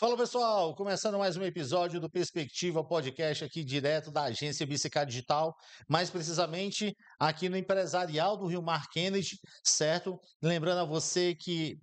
Fala pessoal, começando mais um episódio do Perspectiva Podcast aqui direto da agência BCK Digital, mais precisamente aqui no Empresarial do Rio Mar Kennedy, certo? Lembrando a você que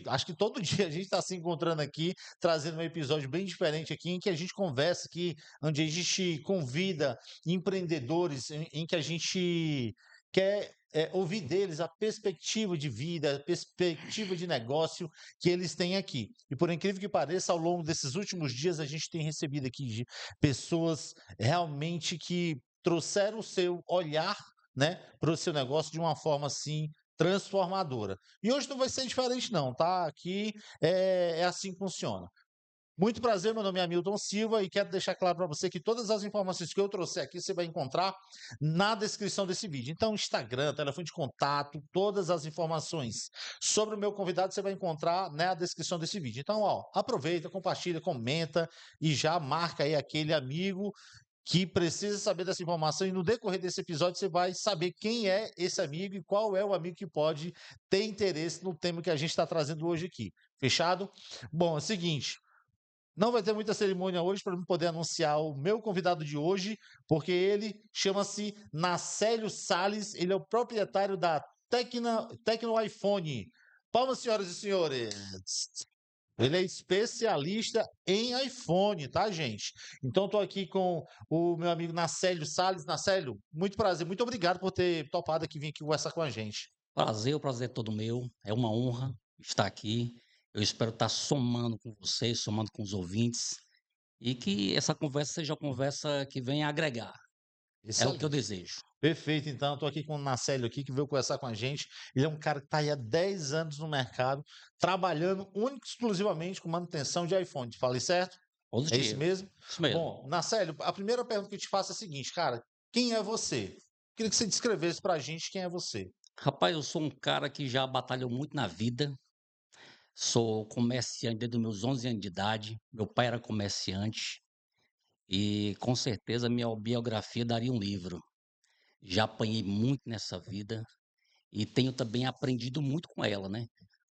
acho que todo dia a gente está se encontrando aqui, trazendo um episódio bem diferente aqui, em que a gente conversa aqui, onde a gente convida empreendedores, em que a gente quer ouvir deles a perspectiva de vida, a perspectiva de negócio que eles têm aqui. E por incrível que pareça, ao longo desses últimos dias, a gente tem recebido aqui de pessoas realmente que trouxeram o seu olhar, né, para o seu negócio de uma forma assim transformadora. E hoje não vai ser diferente, não, tá? Aqui é assim que funciona. Muito prazer, meu nome é Hamilton Silva e quero deixar claro para você que todas as informações que eu trouxer aqui você vai encontrar na descrição desse vídeo. Então, Instagram, telefone de contato, todas as informações sobre o meu convidado você vai encontrar na descrição desse vídeo. Então, ó, aproveita, compartilha, comenta e já marca aí aquele amigo que precisa saber dessa informação e no decorrer desse episódio você vai saber quem é esse amigo e qual é o amigo que pode ter interesse no tema que a gente está trazendo hoje aqui. Fechado? Bom, é o seguinte. Não vai ter muita cerimônia hoje para eu poder anunciar o meu convidado de hoje, porque ele chama-se Nacélio Sales, ele é o proprietário da Tecno iPhone. Palmas, senhoras e senhores. Ele é especialista em iPhone, tá, gente? Então, estou aqui com o meu amigo Nacélio Sales. Nacélio, muito prazer, muito obrigado por ter topado aqui vir aqui conversar com a gente. Prazer, o prazer é todo meu. É uma honra estar aqui. Eu espero estar somando com vocês, somando com os ouvintes, e que essa conversa seja uma conversa que venha agregar. É o que eu Excelente. desejo. Perfeito, então, estou aqui com o Nacélio aqui, que veio conversar com a gente. Ele é um cara que está aí há 10 anos no mercado, trabalhando único e exclusivamente com manutenção de iPhone. Te falei certo? É isso Positivo. mesmo? Isso mesmo. Bom, Nacélio, a primeira pergunta que eu te faço é a seguinte, cara, quem é você? Queria que você descrevesse para a gente quem é você. Rapaz, eu sou um cara que já batalhou muito na vida. Sou comerciante desde os meus 11 anos de idade. Meu pai era comerciante e com certeza minha biografia daria um livro. Já apanhei muito nessa vida e tenho também aprendido muito com ela, né?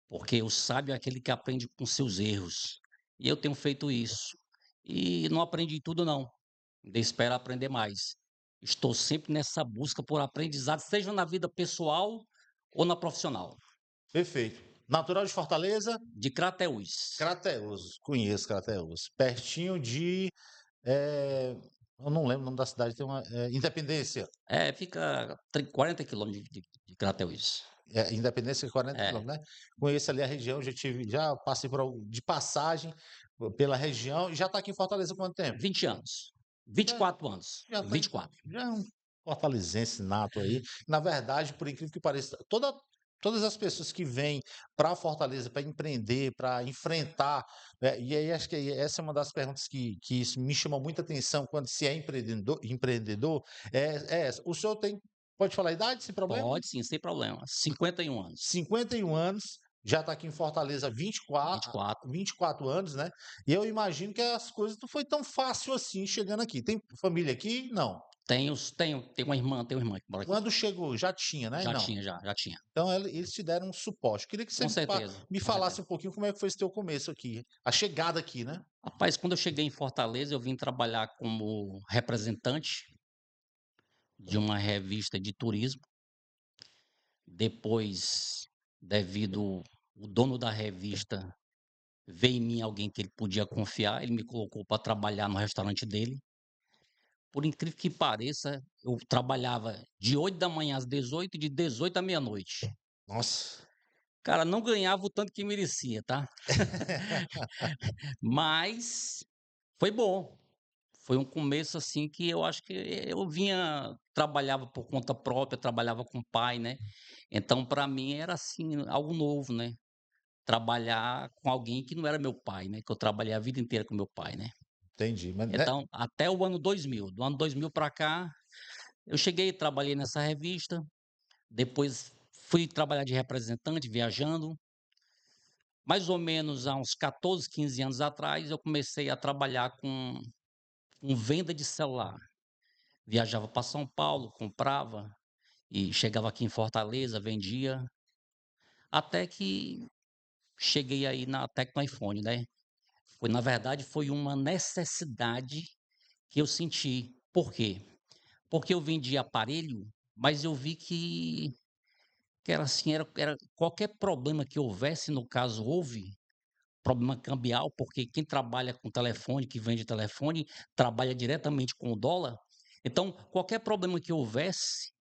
Porque o sábio é aquele que aprende com seus erros. E eu tenho feito isso. E não aprendi tudo, não. Ainda espero aprender mais. Estou sempre nessa busca por aprendizado, seja na vida pessoal ou na profissional. Perfeito. Natural de Fortaleza, De Crateús. Crateús. Conheço Crateús. Pertinho de... eu não lembro o nome da cidade, tem uma... Independência. É, fica 40 quilômetros de Crateús. Independência 40 É, quilômetros, né? Conheço ali a região, já passei de passagem pela região e já está aqui em Fortaleza há quanto tempo? 20 anos. Já, 24 anos. já está 24. já é um fortalezense nato aí. Na verdade, por incrível que pareça, todas as pessoas que vêm para Fortaleza para empreender, para enfrentar, e aí acho que essa é uma das perguntas que isso me chama muita atenção quando se é empreendedor, é essa. O senhor pode falar a idade, sem problema? Pode sim, sem problema. 51 anos. 51 anos, já está aqui em Fortaleza há 24. 24 anos, né? E eu imagino que as coisas não foi tão fácil assim chegando aqui. Tem família aqui? Não. Tenho uma irmã que mora aqui. Quando chegou, já tinha, né? Já Não. tinha, já tinha. Então eles te deram um suporte. Queria que você Com certeza, me com falasse certeza. um pouquinho como é que foi esse teu começo aqui, a chegada aqui, né? Rapaz, quando eu cheguei em Fortaleza, eu vim trabalhar como representante de uma revista de turismo. Depois, devido o dono da revista ver em mim alguém que ele podia confiar, ele me colocou para trabalhar no restaurante dele. Por incrível que pareça, eu trabalhava de 8 da manhã às 18 e de 18 à meia-noite. Nossa. Cara, não ganhava o tanto que merecia, tá? Mas foi bom. Foi um começo, assim, que eu acho que eu trabalhava por conta própria, trabalhava com o pai, né. Então para mim era, assim, algo novo, né, trabalhar com alguém que não era meu pai, né, que eu trabalhei a vida inteira com meu pai, né. Entendi. Mas, né? Então até o ano 2000, do ano 2000 para cá, eu cheguei, trabalhei nessa revista, depois fui trabalhar de representante viajando. Mais ou menos há uns 14, 15 anos atrás, eu comecei a trabalhar com venda de celular. Viajava para São Paulo, comprava e chegava aqui em Fortaleza, vendia, até que cheguei aí na Tecno iPhone, né. Na verdade, foi uma necessidade que eu senti. Por quê? Porque eu vendia aparelho, mas eu vi que era assim, era qualquer problema que houvesse, no caso houve, problema cambial, porque quem trabalha com telefone, que vende telefone, trabalha diretamente com o dólar. Então, qualquer problema que houvesse,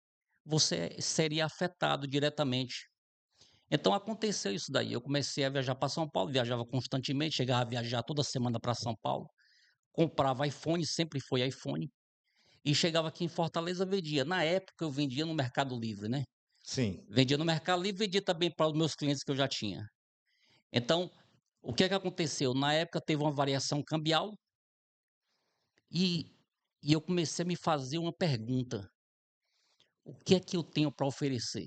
você seria afetado diretamente. Então aconteceu isso daí. Eu comecei a viajar para São Paulo, viajava constantemente, chegava a viajar toda semana para São Paulo, comprava iPhone, sempre foi iPhone, e chegava aqui em Fortaleza, vendia. Na época eu vendia no Mercado Livre, né? Sim. Vendia no Mercado Livre, vendia também para os meus clientes que eu já tinha. Então, o que é que aconteceu? Na época teve uma variação cambial e, e eu comecei a me fazer uma pergunta: o que é que eu tenho para oferecer?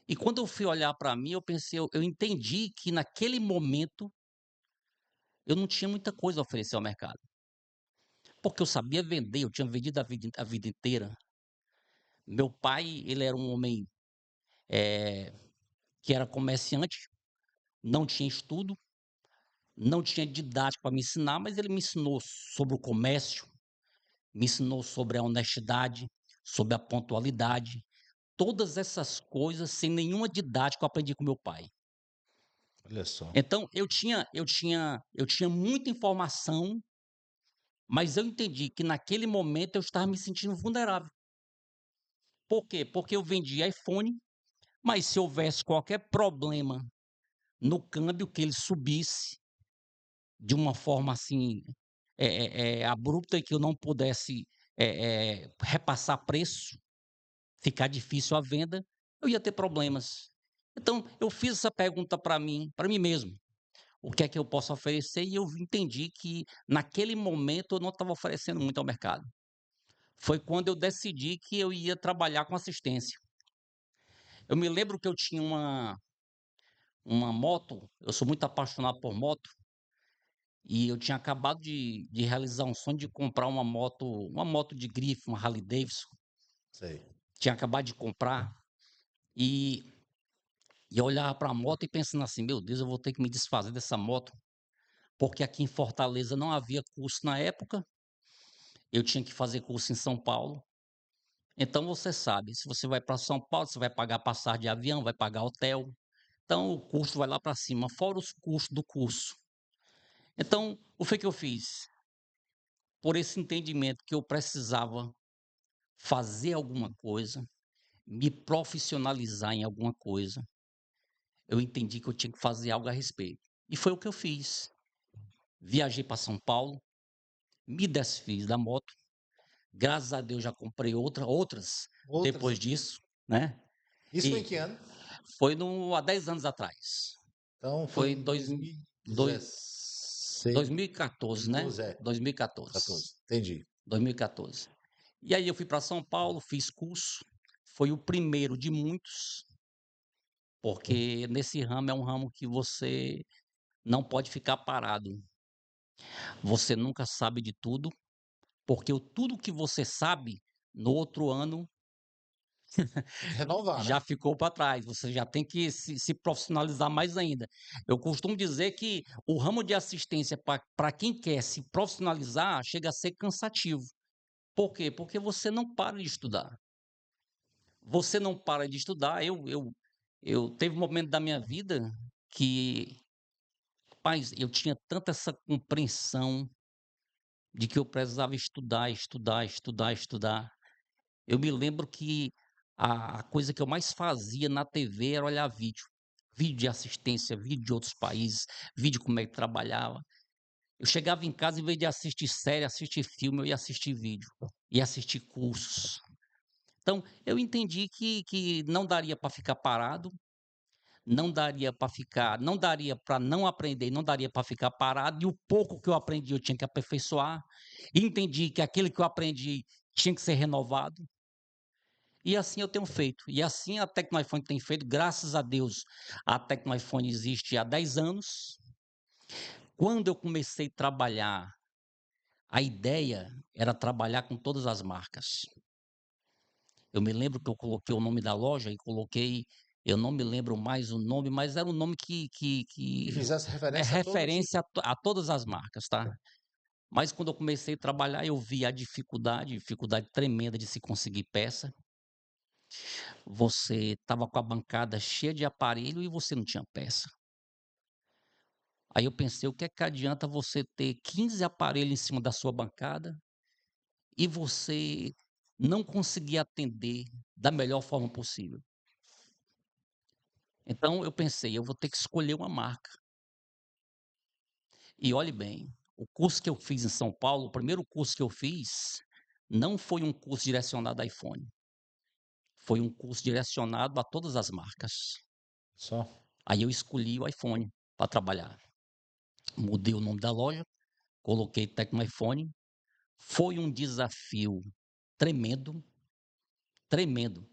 E quando eu fui olhar para mim, eu pensei, eu entendi que naquele momento eu não tinha muita coisa a oferecer ao mercado. Porque eu sabia vender, eu tinha vendido a vida inteira. Meu pai, ele era um homem eh, que era comerciante, não tinha estudo, não tinha didática para me ensinar, mas ele me ensinou sobre o comércio, me ensinou sobre a honestidade, sobre a pontualidade. Todas essas coisas, sem nenhuma didática, eu aprendi com meu pai. Olha só. Então, eu tinha muita informação, mas eu entendi que naquele momento eu estava me sentindo vulnerável. Por quê? Porque eu vendia iPhone, mas se houvesse qualquer problema no câmbio, que ele subisse de uma forma assim, abrupta, e que eu não pudesse, repassar preço, ficar difícil a venda, eu ia ter problemas. Então eu fiz essa pergunta para mim mesmo: "O que é que eu posso oferecer?" E eu entendi que naquele momento eu não estava oferecendo muito ao mercado. Foi quando eu decidi que eu ia trabalhar com assistência. Eu me lembro que eu tinha uma moto, eu sou muito apaixonado por moto, e eu tinha acabado de realizar um sonho de comprar uma moto de grife, uma Harley Davidson. Sei. Tinha acabado de comprar, e eu olhava para a moto e pensando assim: "Meu Deus, eu vou ter que me desfazer dessa moto", porque aqui em Fortaleza não havia curso na época, eu tinha que fazer curso em São Paulo. Então você sabe, se você vai para São Paulo, você vai pagar passagem de avião, vai pagar hotel, então o custo vai lá para cima, fora os custos do curso. Então, o que eu fiz? Por esse entendimento que eu precisava fazer alguma coisa, me profissionalizar em alguma coisa, eu entendi que eu tinha que fazer algo a respeito. E foi o que eu fiz. Viajei para São Paulo, me desfiz da moto, graças a Deus já comprei outras Outras. depois disso, né? Isso foi em E que ano? foi no há 10 anos atrás. Então foi Foi em em dois mi doi 2016, 2014, né? 14, é. 2014, 14. Entendi. 2014. E aí eu fui para São Paulo, fiz curso, foi o primeiro de muitos, porque nesse ramo é um ramo que você não pode ficar parado. Você nunca sabe de tudo, porque o tudo que você sabe, no outro ano Tem que renovar, né? já ficou para trás, você já tem que se profissionalizar mais ainda. Eu costumo dizer que o ramo de assistência para quem quer se profissionalizar chega a ser cansativo. Por quê? Porque você não para de estudar. Você não para de estudar. Eu teve um momento da minha vida que, rapaz, eu tinha tanta essa compreensão de que eu precisava estudar, estudar, estudar, estudar. Eu me lembro que a coisa que eu mais fazia na TV era olhar vídeo. Vídeo de assistência, vídeo de outros países, vídeo como é que trabalhava. Eu chegava em casa, em vez de assistir série, assistir filme, eu ia assistir vídeo, ia assistir cursos. Então, eu entendi que não daria para ficar parado, não daria para não aprender, não daria para ficar parado, e o pouco que eu aprendi eu tinha que aperfeiçoar. E entendi que aquele que eu aprendi tinha que ser renovado. E assim eu tenho feito. E assim a Tecno-iPhone tem feito, graças a Deus. A Tecno-iPhone existe há 10 anos. Quando eu comecei a trabalhar, a ideia era trabalhar com todas as marcas. Eu me lembro que eu coloquei o nome da loja e coloquei Eu não me lembro mais o nome, mas era um nome Que que fizesse é referência a todos. referência a todas as marcas, tá. Mas quando eu comecei a trabalhar, eu vi a dificuldade tremenda de se conseguir peça. Você estava com a bancada cheia de aparelho e você não tinha peça. Aí eu pensei: "O que é que adianta você ter 15 aparelhos em cima da sua bancada e você não conseguir atender da melhor forma possível?". Então eu pensei: "Eu vou ter que escolher uma marca". E olhe bem, o curso que eu fiz em São Paulo, o primeiro curso que eu fiz, não foi um curso direcionado a iPhone, foi um curso direcionado a todas as marcas. Só. Aí eu escolhi o iPhone para trabalhar. Mudei o nome da loja, coloquei Tecno iPhone. Foi um desafio tremendo, tremendo,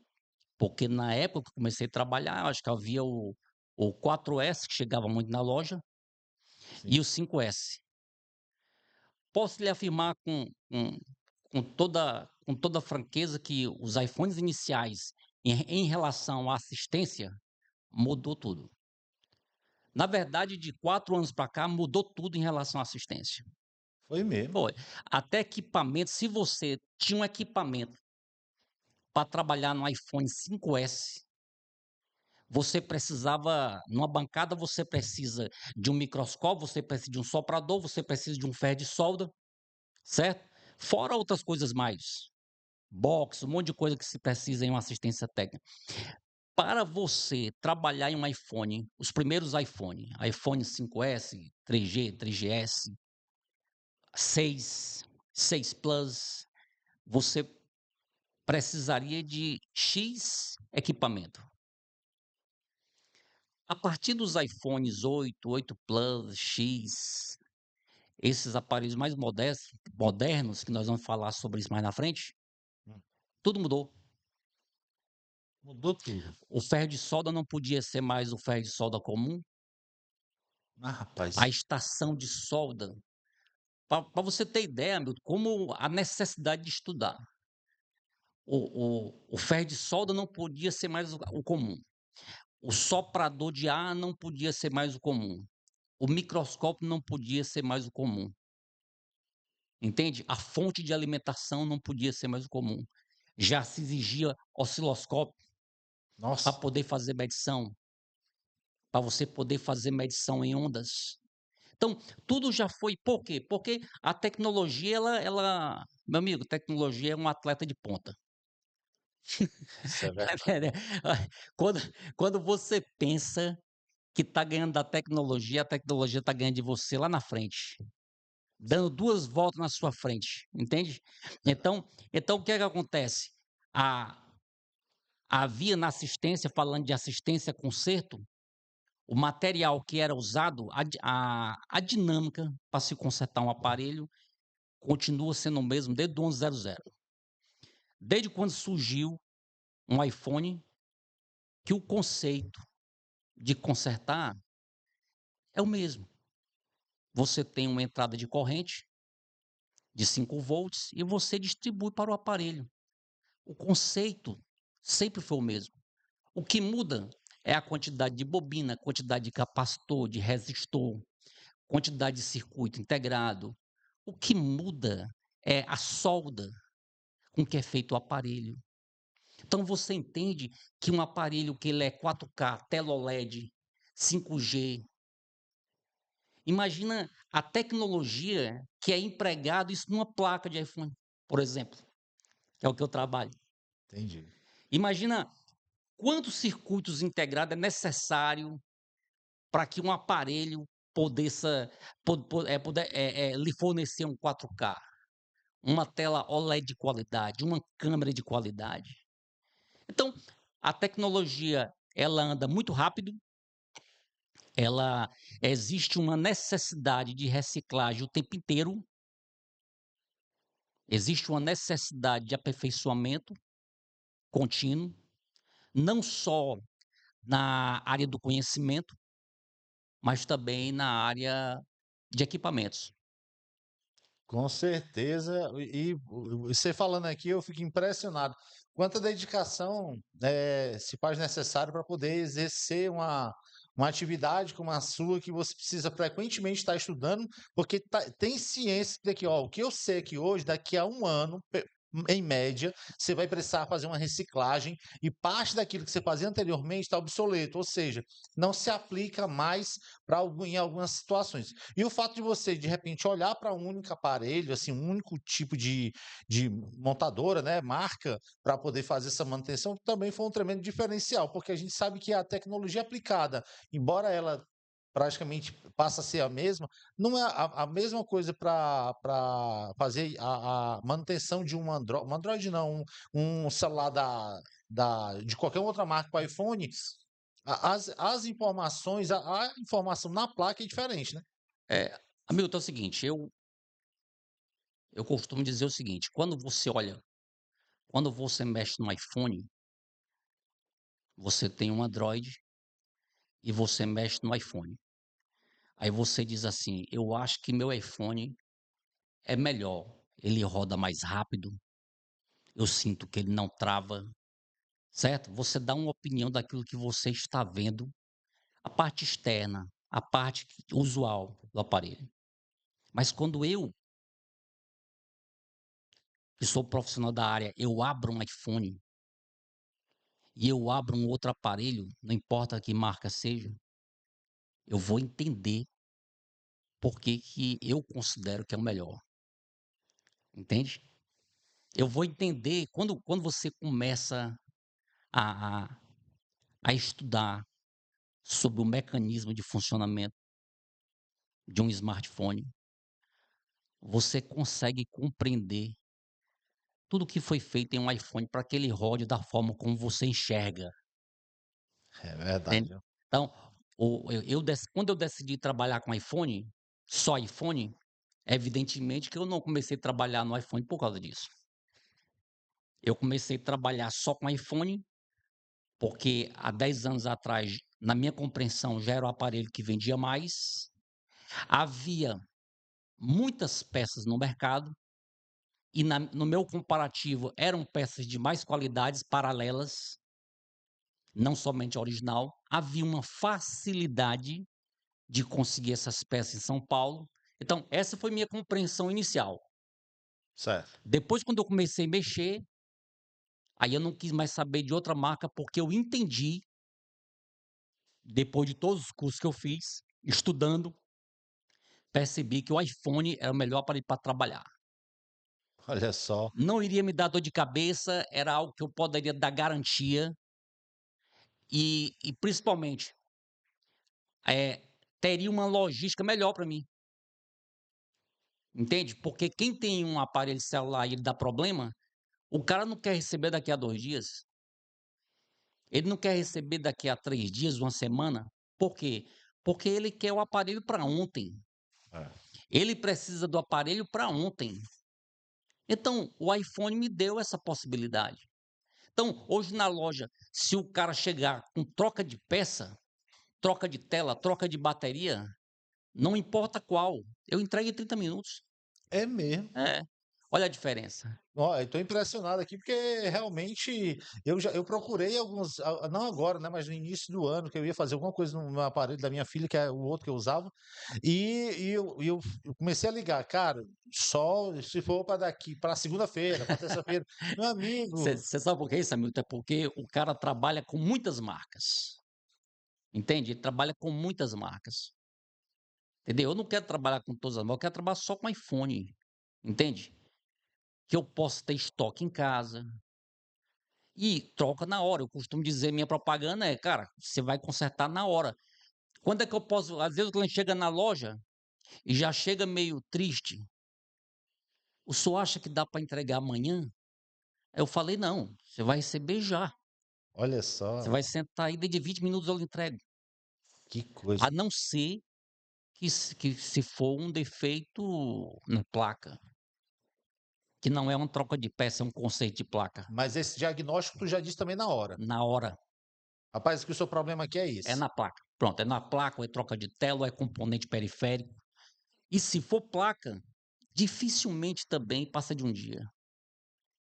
porque na época que eu comecei a trabalhar, acho que havia o 4S que chegava muito na loja Sim. e o 5S. Posso lhe afirmar com toda franqueza que os iPhones iniciais, em relação à assistência, mudou tudo. Na verdade, de 4 anos para cá, mudou tudo em relação à assistência. Foi mesmo. Foi. Até equipamento, se você tinha um equipamento para trabalhar no iPhone 5S, você precisava numa bancada, você precisa de um microscópio, você precisa de um soprador, você precisa de um ferro de solda, certo? Fora outras coisas mais. Box, um monte de coisa que se precisa em uma assistência técnica. Para você trabalhar em um iPhone, os primeiros iPhone 5S, 3G, 3GS, 6, 6 Plus, você precisaria de X equipamento. A partir dos iPhones 8, 8 Plus, X, esses aparelhos mais modernos, que nós vamos falar sobre isso mais na frente, Hum. tudo mudou. Mudou tudo. O ferro de solda não podia ser mais o ferro de solda comum, Ah, a rapaz. estação de solda. Para você ter ideia, Milton, como a necessidade de estudar. O ferro de solda não podia ser mais o comum. O soprador de ar não podia ser mais o comum. O microscópio não podia ser mais o comum. Entende? A fonte de alimentação não podia ser mais o comum. Já se exigia osciloscópio para Nossa. poder fazer medição, para você poder fazer medição em ondas. Então, tudo já foi. Por quê? Porque a tecnologia, meu amigo, tecnologia é um atleta de ponta. Isso é verdade. Quando, quando você pensa que está ganhando da tecnologia, a tecnologia está ganhando de você lá na frente, dando 2 voltas na sua frente, entende? Então o que é que acontece? A Havia na assistência, falando de assistência conserto, o material que era usado, a dinâmica para se consertar um aparelho continua sendo o mesmo desde o 1100. Desde quando surgiu um iPhone, que o conceito de consertar é o mesmo. Você tem uma entrada de corrente de 5 volts e você distribui para o aparelho. O conceito sempre foi o mesmo. O que muda é a quantidade de bobina, quantidade de capacitor, de resistor, quantidade de circuito integrado. O que muda é a solda com que é feito o aparelho. Então você entende que um aparelho que ele é 4K, tela OLED, 5G, imagina a tecnologia que é empregado isso numa placa de iPhone, por exemplo, que é o que eu trabalho. Entendi. Imagina quantos circuitos integrados é necessário para que um aparelho lhe fornecer um 4K, uma tela OLED de qualidade, uma câmera de qualidade. Então, a tecnologia ela anda muito rápido, ela existe uma necessidade de reciclagem o tempo inteiro, existe uma necessidade de aperfeiçoamento contínuo, não só na área do conhecimento, mas também na área de equipamentos. Com certeza. Você falando aqui, eu fico impressionado. Quanta dedicação se faz necessário para poder exercer uma atividade como a sua, que você precisa frequentemente estar estudando, porque tem ciência de que, ó, o que eu sei aqui hoje, daqui a um ano, em média, você vai precisar fazer uma reciclagem e parte daquilo que você fazia anteriormente está obsoleto, ou seja, não se aplica mais em algumas situações. E o fato de você, de repente, olhar para um único aparelho, assim, um único tipo de montadora, né, marca, para poder fazer essa manutenção, também foi um tremendo diferencial, porque a gente sabe que a tecnologia aplicada, embora ela praticamente passe a ser a mesma, não é a mesma coisa para fazer a manutenção de um Android não, um celular de qualquer outra marca para iPhone, as informações, a informação na placa é diferente, né? Hamilton, é o seguinte, eu costumo dizer o seguinte, quando você mexe no iPhone, você tem um Android e você mexe no iPhone. Aí você diz assim: "Eu acho que meu iPhone é melhor, ele roda mais rápido, eu sinto que ele não trava", certo? Você dá uma opinião daquilo que você está vendo, a parte externa, a parte usual do aparelho. Mas quando eu, que sou profissional da área, eu abro um iPhone e eu abro um outro aparelho, não importa que marca seja, eu vou entender por que que eu considero que é o melhor, entende? Eu vou entender quando você começa a a a estudar sobre o mecanismo de funcionamento de um smartphone, você consegue compreender tudo que foi feito em um iPhone para que ele rode da forma como você enxerga, É entende? verdade. Então, quando eu decidi trabalhar com iPhone, só iPhone, evidentemente que eu não comecei a trabalhar no iPhone por causa disso. Eu comecei a trabalhar só com iPhone, porque há 10 anos atrás, na minha compreensão, já era o aparelho que vendia mais, havia muitas peças no mercado e no meu comparativo eram peças de mais qualidades paralelas, não somente a original. Havia uma facilidade de conseguir essas peças em São Paulo. Então, essa foi minha compreensão inicial. Certo. Depois, quando eu comecei a mexer, aí eu não quis mais saber de outra marca, porque eu entendi, depois de todos os cursos que eu fiz, estudando, percebi que o iPhone era o melhor aparelho para trabalhar. Olha só. Não iria me dar dor de cabeça, era algo que eu poderia dar garantia e principalmente, teria uma logística melhor para mim, entende? Porque quem tem um aparelho celular e ele dá problema, o cara não quer receber daqui a 2 dias, ele não quer receber daqui a 3 dias, uma semana. Por quê? Porque ele quer o aparelho para ontem, É. ele precisa do aparelho para ontem. Então, o iPhone me deu essa possibilidade. Então, hoje na loja, se o cara chegar com troca de peça, troca de tela, troca de bateria, não importa qual, eu entrego em 30 minutos. É mesmo. É, olha a diferença. Ó, eu tô impressionado aqui, porque realmente eu procurei alguns, não agora, né, mas no início do ano, que eu ia fazer alguma coisa no aparelho da minha filha, que é o outro que eu usava, eu comecei a ligar, cara, só se for para daqui, para segunda-feira, para terça-feira, meu amigo. Você sabe por que isso, Hamilton? É porque o cara trabalha com muitas marcas, entende? Ele trabalha com muitas marcas, entendeu? Eu não quero trabalhar com todas as marcas, eu quero trabalhar só com iPhone, entende? Que eu possa ter estoque em casa e troca na hora. Eu costumo dizer, minha propaganda é, cara, você vai consertar na hora. Quando é que eu posso? Às vezes o cliente chega na loja e já chega meio triste. O senhor acha que dá para entregar amanhã? Aí eu falei, não, você vai receber já. Olha Você só, vai sentar aí, dentro de 20 minutos eu lhe entrego. que coisa. A não ser que se for um defeito na placa, que não é uma troca de peça, é um conserto de placa. Mas esse diagnóstico tu já disse também na hora. Na hora, Rapaz, que o seu problema aqui é é esse. na placa. Pronto, é na placa, ou é troca de tela, ou é componente periférico. E se for placa, dificilmente também passa de um dia.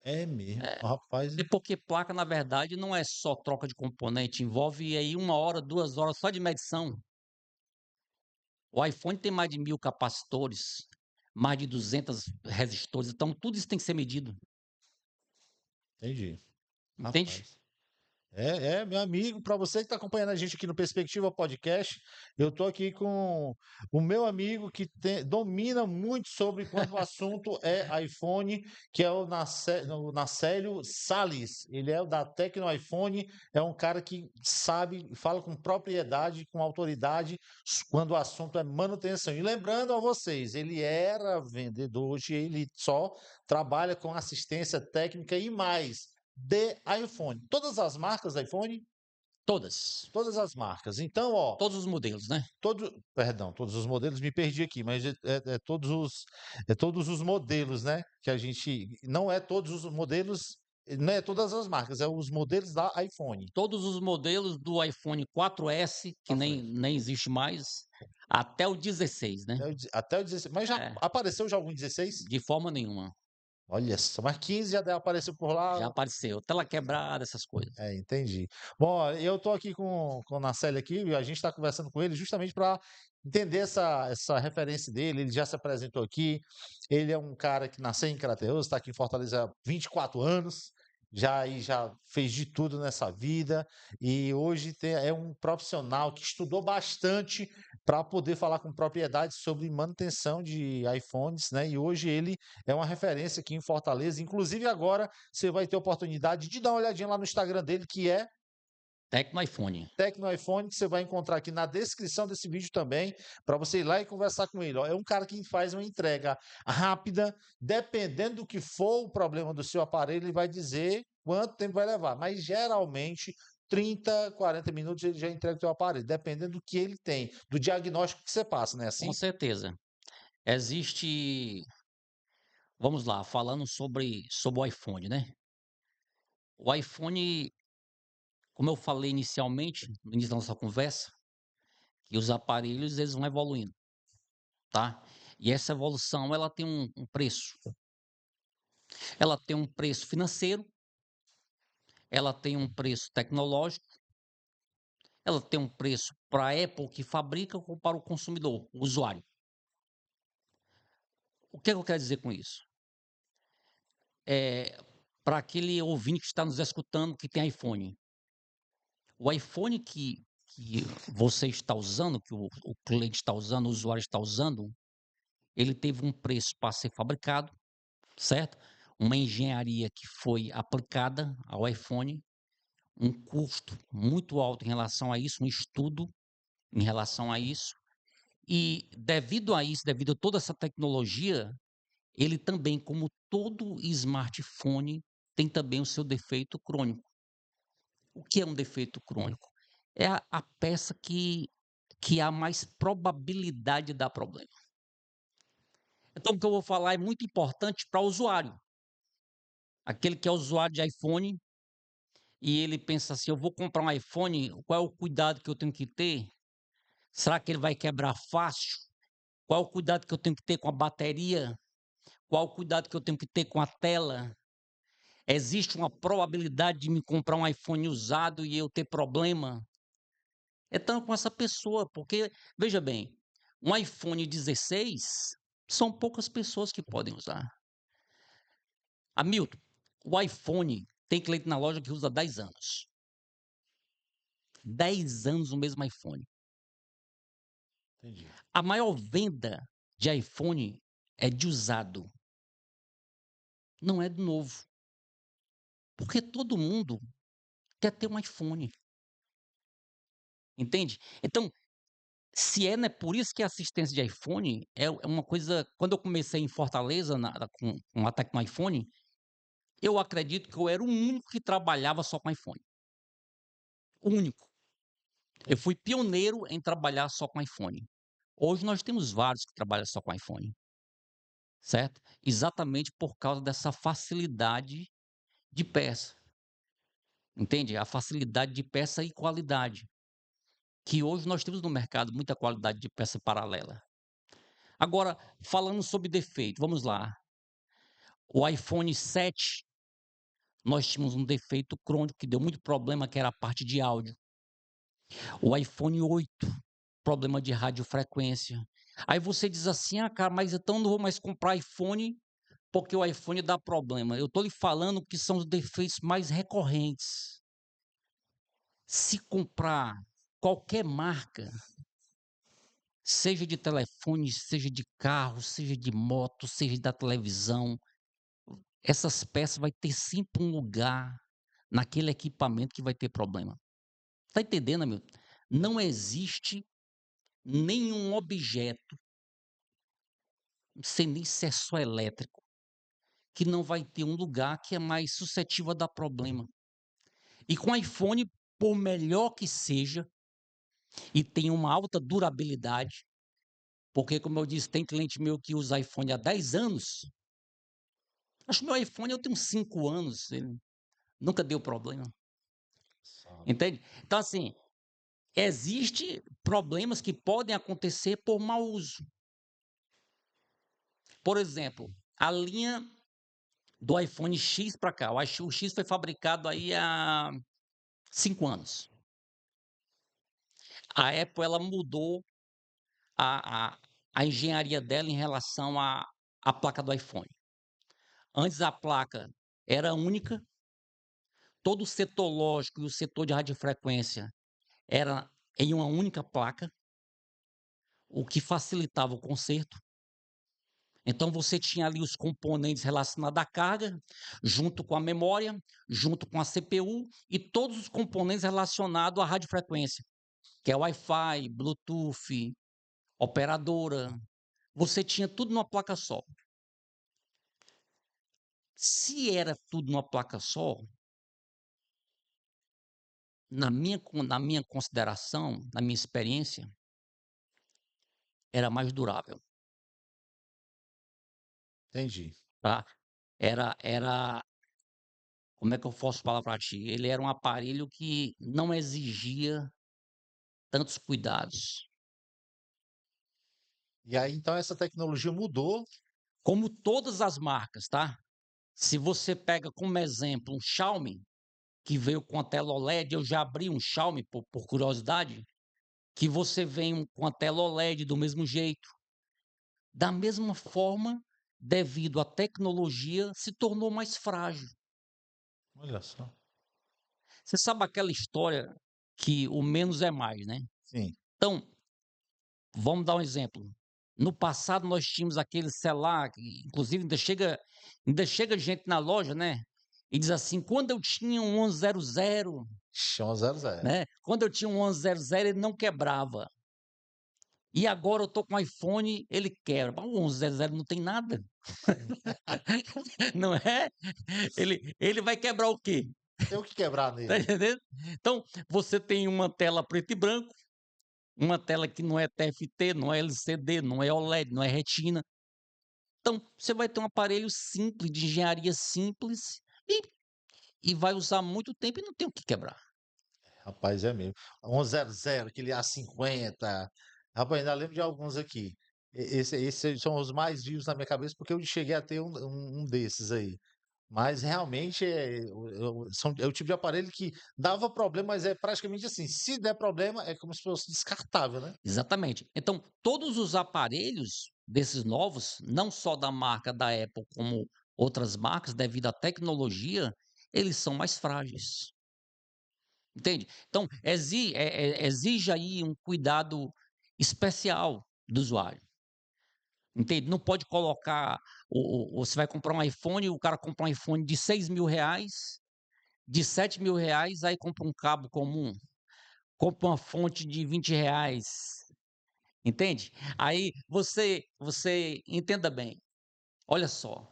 É mesmo, É, rapaz. e porque placa, na verdade, não é só troca de componente, envolve aí 1 hora, 2 horas só de medição. O iPhone tem mais de 1.000 capacitores, mais de 200 resistores, então tudo isso tem que ser medido, Entendi. entende? Rapaz. Meu amigo, para você que está acompanhando a gente aqui no Perspectiva Podcast, eu estou aqui com o meu amigo que domina muito sobre quando o assunto é iPhone, que é o Nacélio Sales. Ele é o da Tecno iPhone, é um cara que sabe, fala com propriedade, com autoridade, quando o assunto é manutenção. E lembrando a vocês, ele era vendedor, hoje ele só trabalha com assistência técnica e mais de iPhone. Todas as marcas iPhone, Todas, todas as marcas. Então, ó, todos os modelos, né? perdão, todos os modelos, me perdi aqui, mas todos os modelos, né? Que a gente, não é todos os modelos, não é todas as marcas, é os modelos da iPhone. Todos os modelos do iPhone 4S, que Pra frente. nem existe mais, até o 16, né? Até o 16, mas já É, apareceu já algum 16? de forma nenhuma. Olha só, mas 15 já apareceu por Já lá. apareceu. Tela quebrada, essas coisas. Entendi. Bom, ó, eu tô aqui com o Nacelle aqui, e a gente está conversando com ele justamente para entender essa referência dele. Ele já se apresentou aqui. Ele é um cara que nasceu em Crateús, está aqui em Fortaleza há 24 anos, já fez de tudo nessa vida e hoje é um profissional que estudou bastante para poder falar com propriedade sobre manutenção de iPhones, né? E hoje ele é uma referência aqui em Fortaleza. Inclusive agora você vai ter oportunidade de dar uma olhadinha lá no Instagram dele, que é Tecno iPhone. Tecno iPhone, que você vai encontrar aqui na descrição desse vídeo também, para você ir lá e conversar com ele. Ó, é um cara que faz uma entrega rápida, dependendo do que for o problema do seu aparelho, ele vai dizer quanto tempo vai levar, mas geralmente 30, 40 minutos ele já entrega o seu aparelho, dependendo do que ele tem, do diagnóstico que você passa, né? Com Assim, certeza. Existe, vamos lá, falando sobre o iPhone, né? O iPhone, como eu falei inicialmente, no início da nossa conversa, que os aparelhos eles vão evoluindo, tá? E essa evolução ela tem um preço. Ela tem um preço financeiro, ela tem um preço tecnológico, ela tem um preço para a Apple que fabrica ou para o consumidor, o usuário. O que é que eu quero dizer com isso? É, para aquele ouvinte que está nos escutando que tem iPhone. O iPhone que você está usando, que o cliente está usando, o usuário está usando, ele teve um preço para ser fabricado, certo? Uma engenharia que foi aplicada ao iPhone, um custo muito alto em relação a isso, um estudo em relação a isso. E devido a isso, devido a toda essa tecnologia, ele também, como todo smartphone, tem também o seu defeito crônico. O que é um defeito crônico? É a peça que há mais probabilidade de dar problema. Então, o que eu vou falar é muito importante para o usuário. Aquele que é usuário de iPhone e ele pensa assim: eu vou comprar um iPhone, qual é o cuidado que eu tenho que ter? Será que ele vai quebrar fácil? Qual é o cuidado que eu tenho que ter com a bateria? Qual o cuidado que eu tenho que ter com a tela? Existe uma probabilidade de me comprar um iPhone usado e eu ter problema? Então, com essa pessoa, porque, veja bem, um iPhone 16 são poucas pessoas que podem usar. Hamilton, o iPhone tem cliente na loja que usa 10 anos. 10 anos o mesmo iPhone. entendi. A maior venda de iPhone é de usado, não é de novo. Porque todo mundo quer ter um iPhone, entende? Então, se é, né, por isso que a assistência de iPhone é uma coisa. Quando eu comecei em Fortaleza com a Tecno iPhone, eu acredito que eu era o único que trabalhava só com iPhone. O único. Eu Entendi. fui pioneiro em trabalhar só com iPhone. Hoje nós temos vários que trabalham só com iPhone, certo? Exatamente por causa dessa facilidade de peça, entende? A facilidade de peça e qualidade, que hoje nós temos no mercado muita qualidade de peça paralela. Agora, falando sobre defeito, vamos lá. O iPhone 7, nós tínhamos um defeito crônico que deu muito problema, que era a parte de áudio. O iPhone 8, problema de radiofrequência. Aí você diz assim: "Ah, cara, mas então não vou mais comprar iPhone, porque o iPhone dá problema". Eu estou lhe falando que são os defeitos mais recorrentes. Se comprar qualquer marca, seja de telefone, seja de carro, seja de moto, seja da televisão, essas peças vai ter sempre um lugar naquele equipamento que vai ter problema. Tá entendendo, meu? Não existe nenhum objeto, não sei nem se é só elétrico, que não vai ter um lugar que é mais suscetível a dar problema. E com iPhone, por melhor que seja, e tem uma alta durabilidade, porque, como eu disse, tem cliente meu que usa iPhone há 10 anos. Acho que meu iPhone eu tenho 5 anos, ele nunca deu problema, Só. entende? Então, assim, existe problemas que podem acontecer por mau uso. Por exemplo, a linha do iPhone X para cá, o X foi fabricado aí há 5 anos. A Apple, ela mudou a a a engenharia dela em relação à placa do iPhone. Antes a placa era única, todo o setor lógico e o setor de radiofrequência era em uma única placa, o que facilitava o conserto. Então você tinha ali os componentes relacionados à carga, junto com a memória, junto com a CPU e todos os componentes relacionados à radiofrequência, que é Wi-Fi, Bluetooth, operadora. Você tinha tudo numa placa só. Se era tudo numa placa só, na minha consideração, na minha experiência, era mais durável, Entendi. tá? Era como é que eu posso falar para ti? Ele era um aparelho que não exigia tantos cuidados. E aí, então, essa tecnologia mudou. Como todas as marcas, tá? Se você pega como exemplo um Xiaomi, que veio com a tela OLED, eu já abri um Xiaomi por curiosidade, que você vem com a tela OLED do mesmo jeito. Da mesma forma, devido à tecnologia, se tornou mais frágil. Olha só. Você sabe aquela história que o menos é mais, né? Sim. Então, vamos dar um exemplo. No passado nós tínhamos aquele celular, que inclusive ainda chega gente na loja, né, e diz assim: "Quando eu tinha um 1100, Chão 00. né, quando eu tinha um 1100 ele não quebrava. E agora eu tô com um iPhone, ele quebra". Mas o 1100 não tem nada, não é? Ele vai quebrar o quê? Tem o que quebrar Tá nele. entendendo? Então, você tem uma tela preto e branco, uma tela que não é TFT, não é LCD, não é OLED, não é retina. Então, você vai ter um aparelho simples, de engenharia simples, e vai usar muito tempo e não tem o que quebrar. Rapaz, é mesmo. 100, aquele A50. Rapaz, ainda lembro de alguns aqui. Esses são os mais vivos na minha cabeça, porque eu cheguei a ter um desses aí. Mas realmente é o tipo de aparelho que dava problema, mas é praticamente assim: se der problema, é como se fosse descartável, né? Exatamente. Então, todos os aparelhos desses novos, não só da marca da Apple, como outras marcas, devido à tecnologia, eles são mais frágeis. Entende? Então, exige aí um cuidado especial do usuário. Entende? Não pode colocar. Você vai comprar um iPhone, o cara compra um iPhone de R$ 6.000, de R$ 7.000, aí compra um cabo comum, compra uma fonte de R$ 20, entende? Aí você entenda bem, olha só,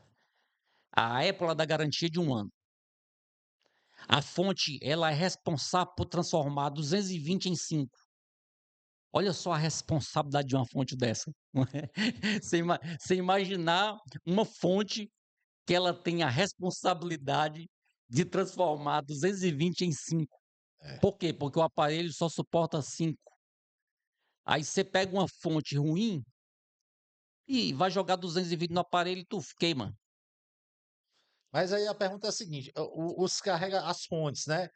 a Apple ela dá garantia de 1 ano. A fonte ela é responsável por transformar 220 em 5. Olha só a responsabilidade de uma fonte dessa. Não é? Você imaginar uma fonte que ela tem a responsabilidade de transformar 220 em 5. É. Por quê? Porque o aparelho só suporta 5. Aí você pega uma fonte ruim e vai jogar 220 no aparelho e tu queima. Mas aí a pergunta é a seguinte: os carrega as fontes, né?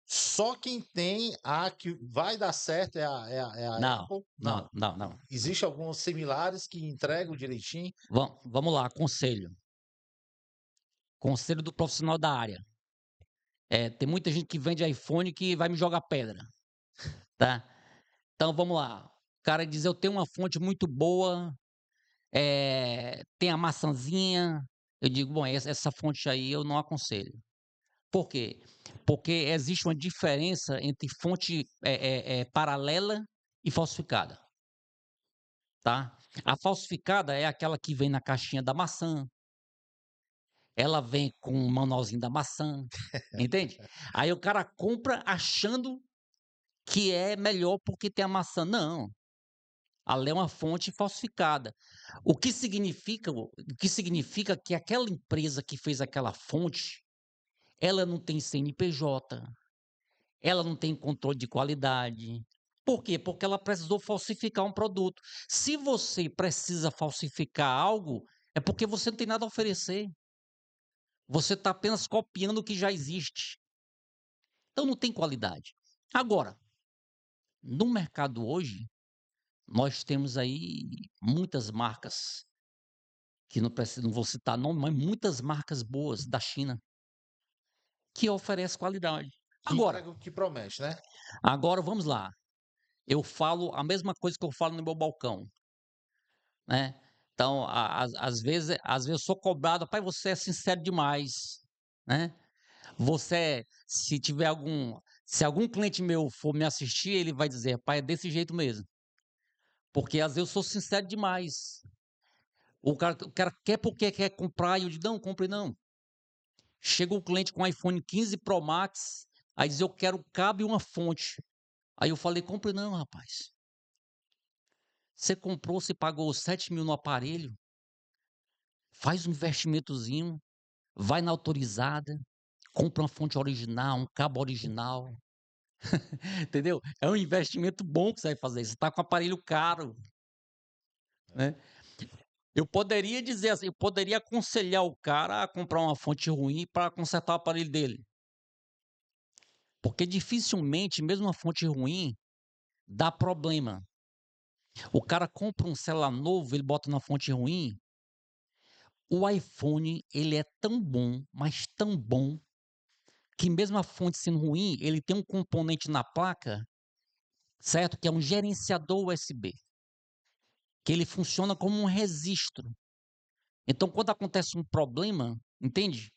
Só quem tem a que vai dar certo é a Não, Apple? não, Não. não, não. Existe alguns similares que entregam direitinho? Vamos lá, conselho. Conselho do profissional da área. Tem muita gente que vende iPhone que vai me jogar pedra, tá? Então vamos lá. O cara diz: eu tenho uma fonte muito boa, tem a maçãzinha. Eu digo: bom, essa fonte aí eu não aconselho. Por quê? Porque existe uma diferença entre fonte paralela e falsificada, tá? A falsificada é aquela que vem na caixinha da maçã, ela vem com o manualzinho da maçã, entende? Aí o cara compra achando que é melhor porque tem a maçã. Não, ali é uma fonte falsificada. O que significa que aquela empresa que fez aquela fonte, ela não tem CNPJ, ela não tem controle de qualidade. Por quê? Porque ela precisou falsificar um produto. Se você precisa falsificar algo, é porque você não tem nada a oferecer. Você está apenas copiando o que já existe. Então não tem qualidade. Agora, no mercado hoje, nós temos aí muitas marcas, que não vou citar nome, mas muitas marcas boas da China que oferecem qualidade. Que Agora, entrega o que promete, né? agora vamos lá. Eu falo a mesma coisa que eu falo no meu balcão, né? Então, às vezes eu sou cobrado: pai, você é sincero demais, né? Se algum cliente meu for me assistir, ele vai dizer: pai, é desse jeito mesmo. Porque às vezes eu sou sincero demais. O cara quer porque quer comprar, e eu digo: não, compre não. Chega o cliente com um iPhone 15 Pro Max, aí diz: eu quero cabo e uma fonte. Aí eu falei: compre não, rapaz. Você comprou, você pagou 7 mil no aparelho, faz um investimentozinho, vai na autorizada, compra uma fonte original, um cabo original, entendeu? É um investimento bom que você vai fazer. Você está com um aparelho caro, né? Eu poderia dizer assim, eu poderia aconselhar o cara a comprar uma fonte ruim para consertar o aparelho dele. Porque dificilmente, mesmo uma fonte ruim, dá problema. O cara compra um celular novo, ele bota na fonte ruim. O iPhone, ele é tão bom, mas tão bom, que mesmo a fonte sendo ruim, ele tem um componente na placa, certo? Que é um gerenciador USB, que ele funciona como um registro. Então, quando acontece um problema, entende?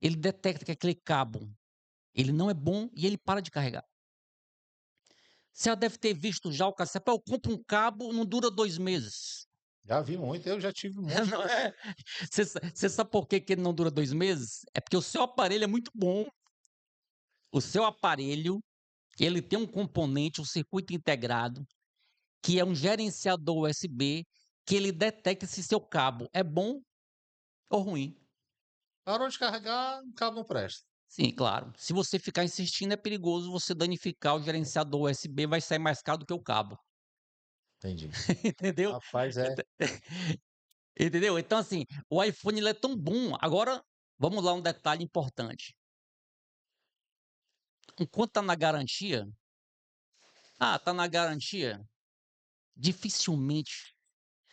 Ele detecta que aquele cabo, ele não é bom e ele para de carregar. Você já deve ter visto já o cara: eu compro um cabo, não dura 2 meses. Já vi muito, eu já tive um monte Não desse. é? Você sabe por que que ele não dura 2 meses? É porque o seu aparelho é muito bom. O seu aparelho, ele tem um componente, um circuito integrado, que é um gerenciador USB, que ele detecta se seu cabo é bom ou ruim. Parou de carregar, o cabo não presta. Sim, claro. Se você ficar insistindo, é perigoso você danificar o gerenciador USB, vai sair mais caro do que o cabo. Entendi. Entendeu? Rapaz, é. Entendeu? Então, assim, o iPhone ele é tão bom. Agora, vamos lá, um detalhe importante. Enquanto está na garantia, está na garantia, dificilmente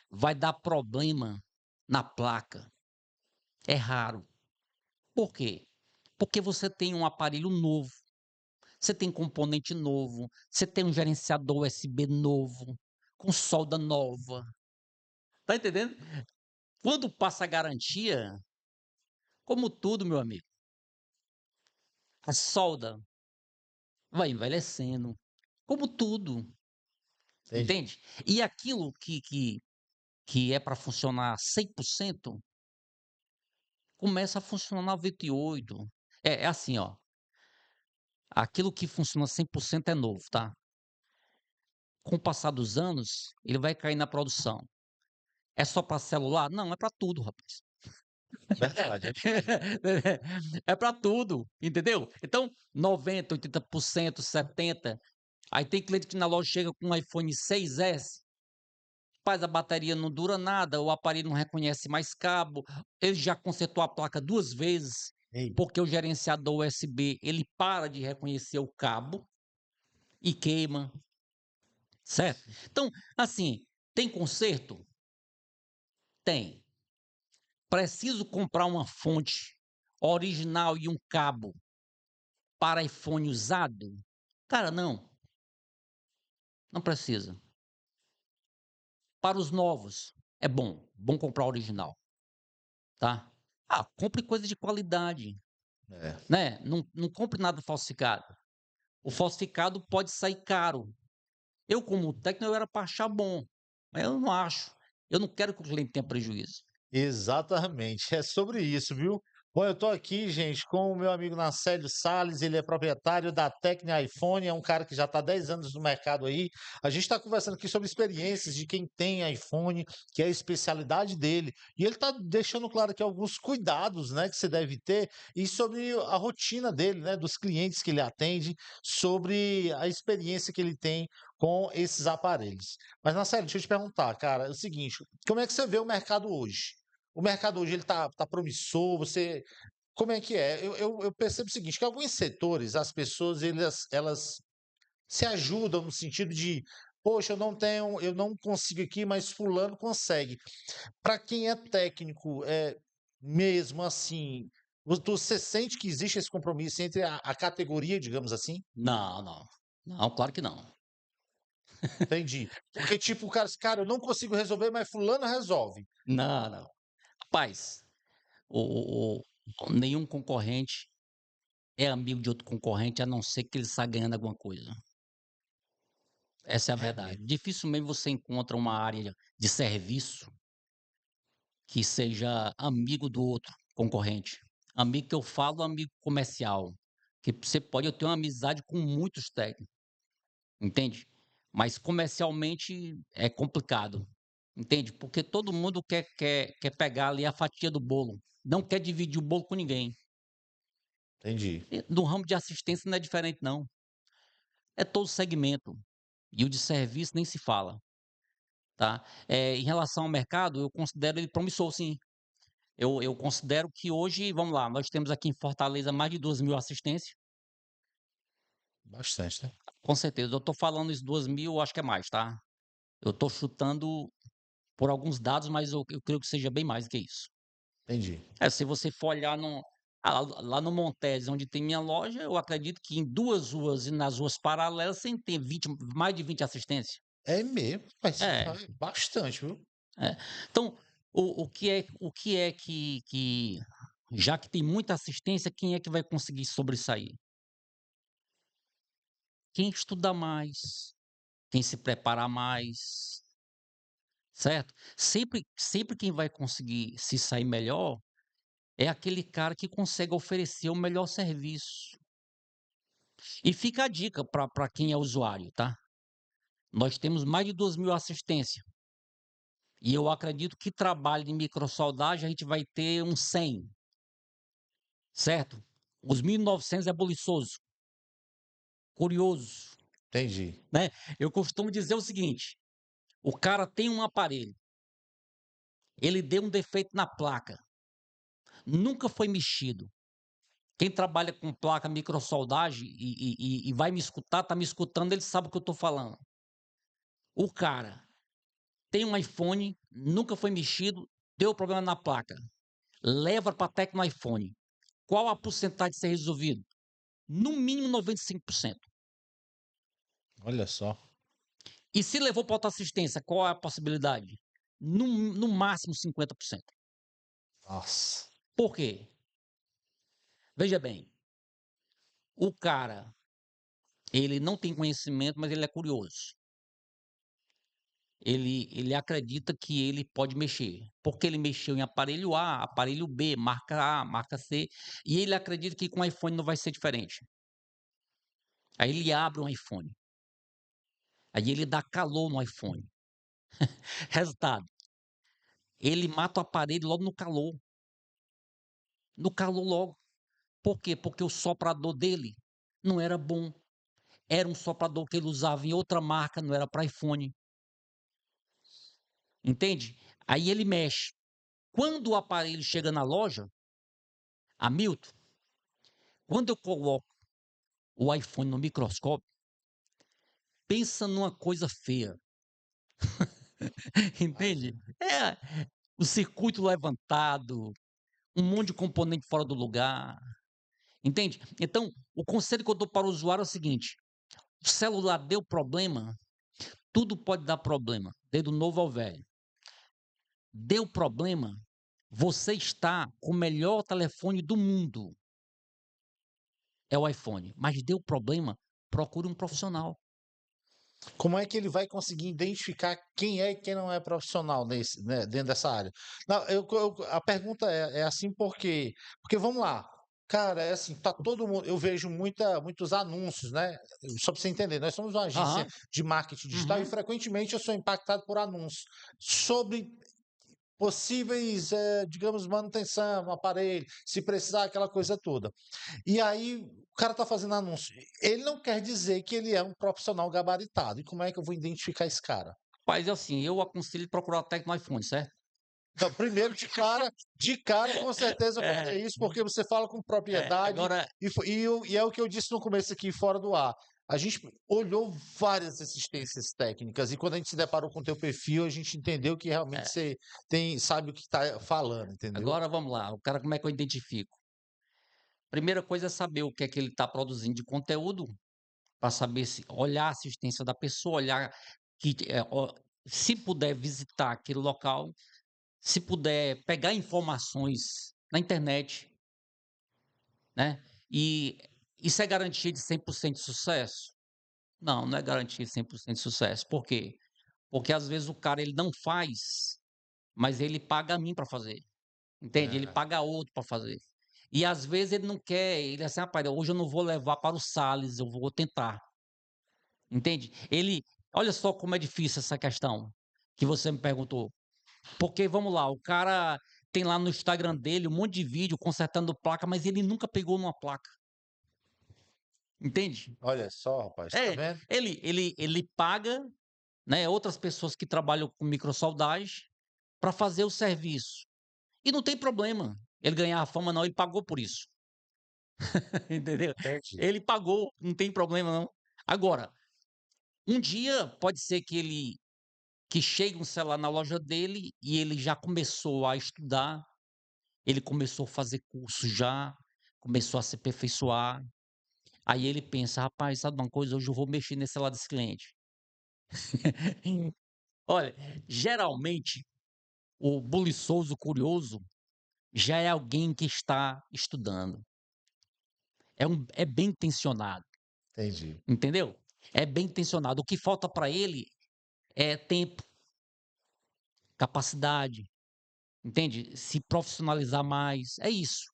vai dar problema na placa. É raro. Por quê? Porque você tem um aparelho novo, você tem componente novo, você tem um gerenciador USB novo, com solda nova. Tá entendendo? Quando passa a garantia, como tudo, meu amigo, a solda vai envelhecendo, como tudo, Entendi. entende? E aquilo que é para funcionar 100% começa a funcionar 98. É assim, ó, aquilo que funciona 100% é novo, tá? Com o passar dos anos, ele vai cair na produção. É só para celular? Não, é para tudo, rapaz. Verdade. É para tudo, entendeu? Então, 90, 80%, 70%. Aí tem cliente que na loja chega com um iPhone 6S, Rapaz, a bateria não dura nada, o aparelho não reconhece mais cabo, ele já consertou a placa 2 vezes, Ei, porque o gerenciador USB, ele para de reconhecer o cabo e queima, certo? Então, assim, tem conserto? Tem. Preciso comprar uma fonte original e um cabo para iPhone usado? Cara, não, não precisa. Para os novos, é bom comprar original, tá? Ah, compre coisa de qualidade, é, né? Não compre nada falsificado. O falsificado pode sair caro. Eu, como técnico, eu era para achar bom, mas eu não acho. Eu não quero que o cliente tenha prejuízo. exatamente, é sobre isso, viu? Bom, eu tô aqui, gente, com o meu amigo Nacélio Sales, ele é proprietário da Tecne iPhone, é um cara que já está há 10 anos no mercado aí. A gente está conversando aqui sobre experiências de quem tem iPhone, que é a especialidade dele. E ele está deixando claro aqui alguns cuidados, né, que você deve ter e sobre a rotina dele, né, dos clientes que ele atende, sobre a experiência que ele tem com esses aparelhos. Mas, Nacélio, deixa eu te perguntar, cara, é o seguinte, como é que você vê o mercado hoje? O mercado hoje ele tá promissor, você como é que é? Eu percebo o seguinte, que alguns setores, as pessoas elas se ajudam no sentido de, poxa, eu não consigo aqui, mas fulano consegue. Para quem é técnico, mesmo assim, você sente que existe esse compromisso entre a categoria, digamos assim? Não, não. Não, claro que não. Entendi. Porque tipo, o cara, eu não consigo resolver, mas fulano resolve. Não, não. Rapaz, nenhum concorrente é amigo de outro concorrente, a não ser que ele está ganhando alguma coisa. Essa é a É verdade. mesmo. Dificilmente você encontra uma área de serviço que seja amigo do outro concorrente. Amigo que eu falo, amigo comercial, que você pode ter uma amizade com muitos técnicos, entende? Mas comercialmente é complicado, entende? Porque todo mundo quer pegar ali a fatia do bolo, não quer dividir o bolo com ninguém. Entendi. E no ramo de assistência não é diferente não, é todo segmento, e o de serviço nem se fala, tá? Em relação ao mercado, eu considero ele promissor sim. Eu considero que hoje, vamos lá, nós temos aqui em Fortaleza mais de 2.000 assistências, Bastante, né? com certeza. Eu estou falando isso 2.000, acho que é mais, tá? Eu estou chutando por alguns dados, mas eu creio que seja bem mais do que isso. Entendi. Se você for olhar lá no Montes, onde tem minha loja, eu acredito que em 2 ruas e nas ruas paralelas você tem 20, mais de 20 assistências. É mesmo, mas É, bastante, viu? é. Então, o que é que, já que tem muita assistência, quem é que vai conseguir sobressair? Quem estuda mais, quem se prepara mais, certo? Sempre quem vai conseguir se sair melhor é aquele cara que consegue oferecer o melhor serviço. E fica a dica para quem é usuário, tá? Nós temos mais de 2.000 assistências. E eu acredito que trabalho de microsoldagem a gente vai ter uns 100, certo? Os 1.900 é buliçoso, curioso, Entendi. né? Eu costumo dizer o seguinte: o cara tem um aparelho, ele deu um defeito na placa, nunca foi mexido. Quem trabalha com placa microsoldagem e vai me escutar, tá me escutando, ele sabe o que eu estou falando. O cara tem um iPhone, nunca foi mexido, deu problema na placa. Leva para a Tecno iPhone. Qual a porcentagem de ser resolvido? No mínimo 95%. Olha só. E se levou para outra assistência, qual é a possibilidade? No máximo 50%. Nossa. Por quê? Veja bem, o cara, ele não tem conhecimento, mas ele é curioso. Ele acredita que ele pode mexer, porque ele mexeu em aparelho A, aparelho B, marca A, marca C, e ele acredita que com o iPhone não vai ser diferente. Aí ele abre um iPhone, aí ele dá calor no iPhone. Resultado, ele mata o aparelho logo no calor logo. Por quê? Porque o soprador dele não era bom. Era um soprador que ele usava em outra marca, não era para iPhone. entende? Aí ele mexe. Quando o aparelho chega na loja, Hamilton, quando eu coloco o iPhone no microscópio, pensa numa coisa feia, entende? Imagino. É, o circuito levantado, um monte de componente fora do lugar, entende? Então, o conselho que eu dou para o usuário é o seguinte: o celular deu problema, tudo pode dar problema, desde o novo ao velho. Deu problema, você está com o melhor telefone do mundo, é o iPhone, mas deu problema, procure um profissional. Como é que ele vai conseguir identificar quem é e quem não é profissional né, dentro dessa área? Não, a pergunta é assim porque vamos lá, cara, é assim, tá todo mundo, eu vejo muitos anúncios, né? Só para você entender, nós somos uma agência Aham, de marketing digital e uhum. frequentemente eu sou impactado por anúncios sobre possíveis, digamos, manutenção no aparelho, se precisar, aquela coisa toda. E aí, o cara tá fazendo anúncio. Ele não quer dizer que ele é um profissional gabaritado. E como é que eu vou identificar esse cara? Mas assim, eu aconselho procurar até no iPhone, certo? Então, primeiro, de cara, com certeza fazer É, isso, porque você fala com propriedade, agora, e é o que eu disse no começo aqui, fora do ar. A gente olhou várias assistências técnicas, e quando a gente se deparou com o teu perfil, a gente entendeu que realmente é, você sabe o que está falando, entendeu? agora vamos lá, o cara, como é que eu identifico? Primeira coisa é saber o que é que ele está produzindo de conteúdo, para saber se olhar a assistência da pessoa, olhar que, se puder visitar aquele local, se puder pegar informações na internet, né? E isso é garantia de 100% de sucesso? Não, não é garantia de 100% de sucesso. Por quê? Porque às vezes o cara ele não faz, mas ele paga a mim para fazer, entende? Ele É, paga outro para fazer. E às vezes ele não quer, ele é assim: "Rapaz, hoje eu não vou levar para o Salles, eu vou tentar", entende? Ele, olha só como é difícil essa questão que você me perguntou. Porque vamos lá, o cara tem lá no Instagram dele um monte de vídeo consertando placa, mas ele nunca pegou numa placa, entende? olha só, rapaz, tá É, vendo? ele paga, né, outras pessoas que trabalham com microsoldagem para fazer o serviço. E não tem problema ele ganhar a fama não, ele pagou por isso, entendeu? Entendi. Ele pagou, não tem problema não. Agora, um dia pode ser que chegue um celular na loja dele e ele já começou a estudar, ele começou a fazer curso já, começou a se aperfeiçoar, aí ele pensa: "Rapaz, sabe uma coisa? Hoje eu vou mexer nesse celular desse cliente". Olha, geralmente o buliçoso curioso já é alguém que está estudando. É bem intencionado, Entendi. entendeu? É bem intencionado. O que falta para ele é tempo, capacidade, entende? Se profissionalizar mais, é isso.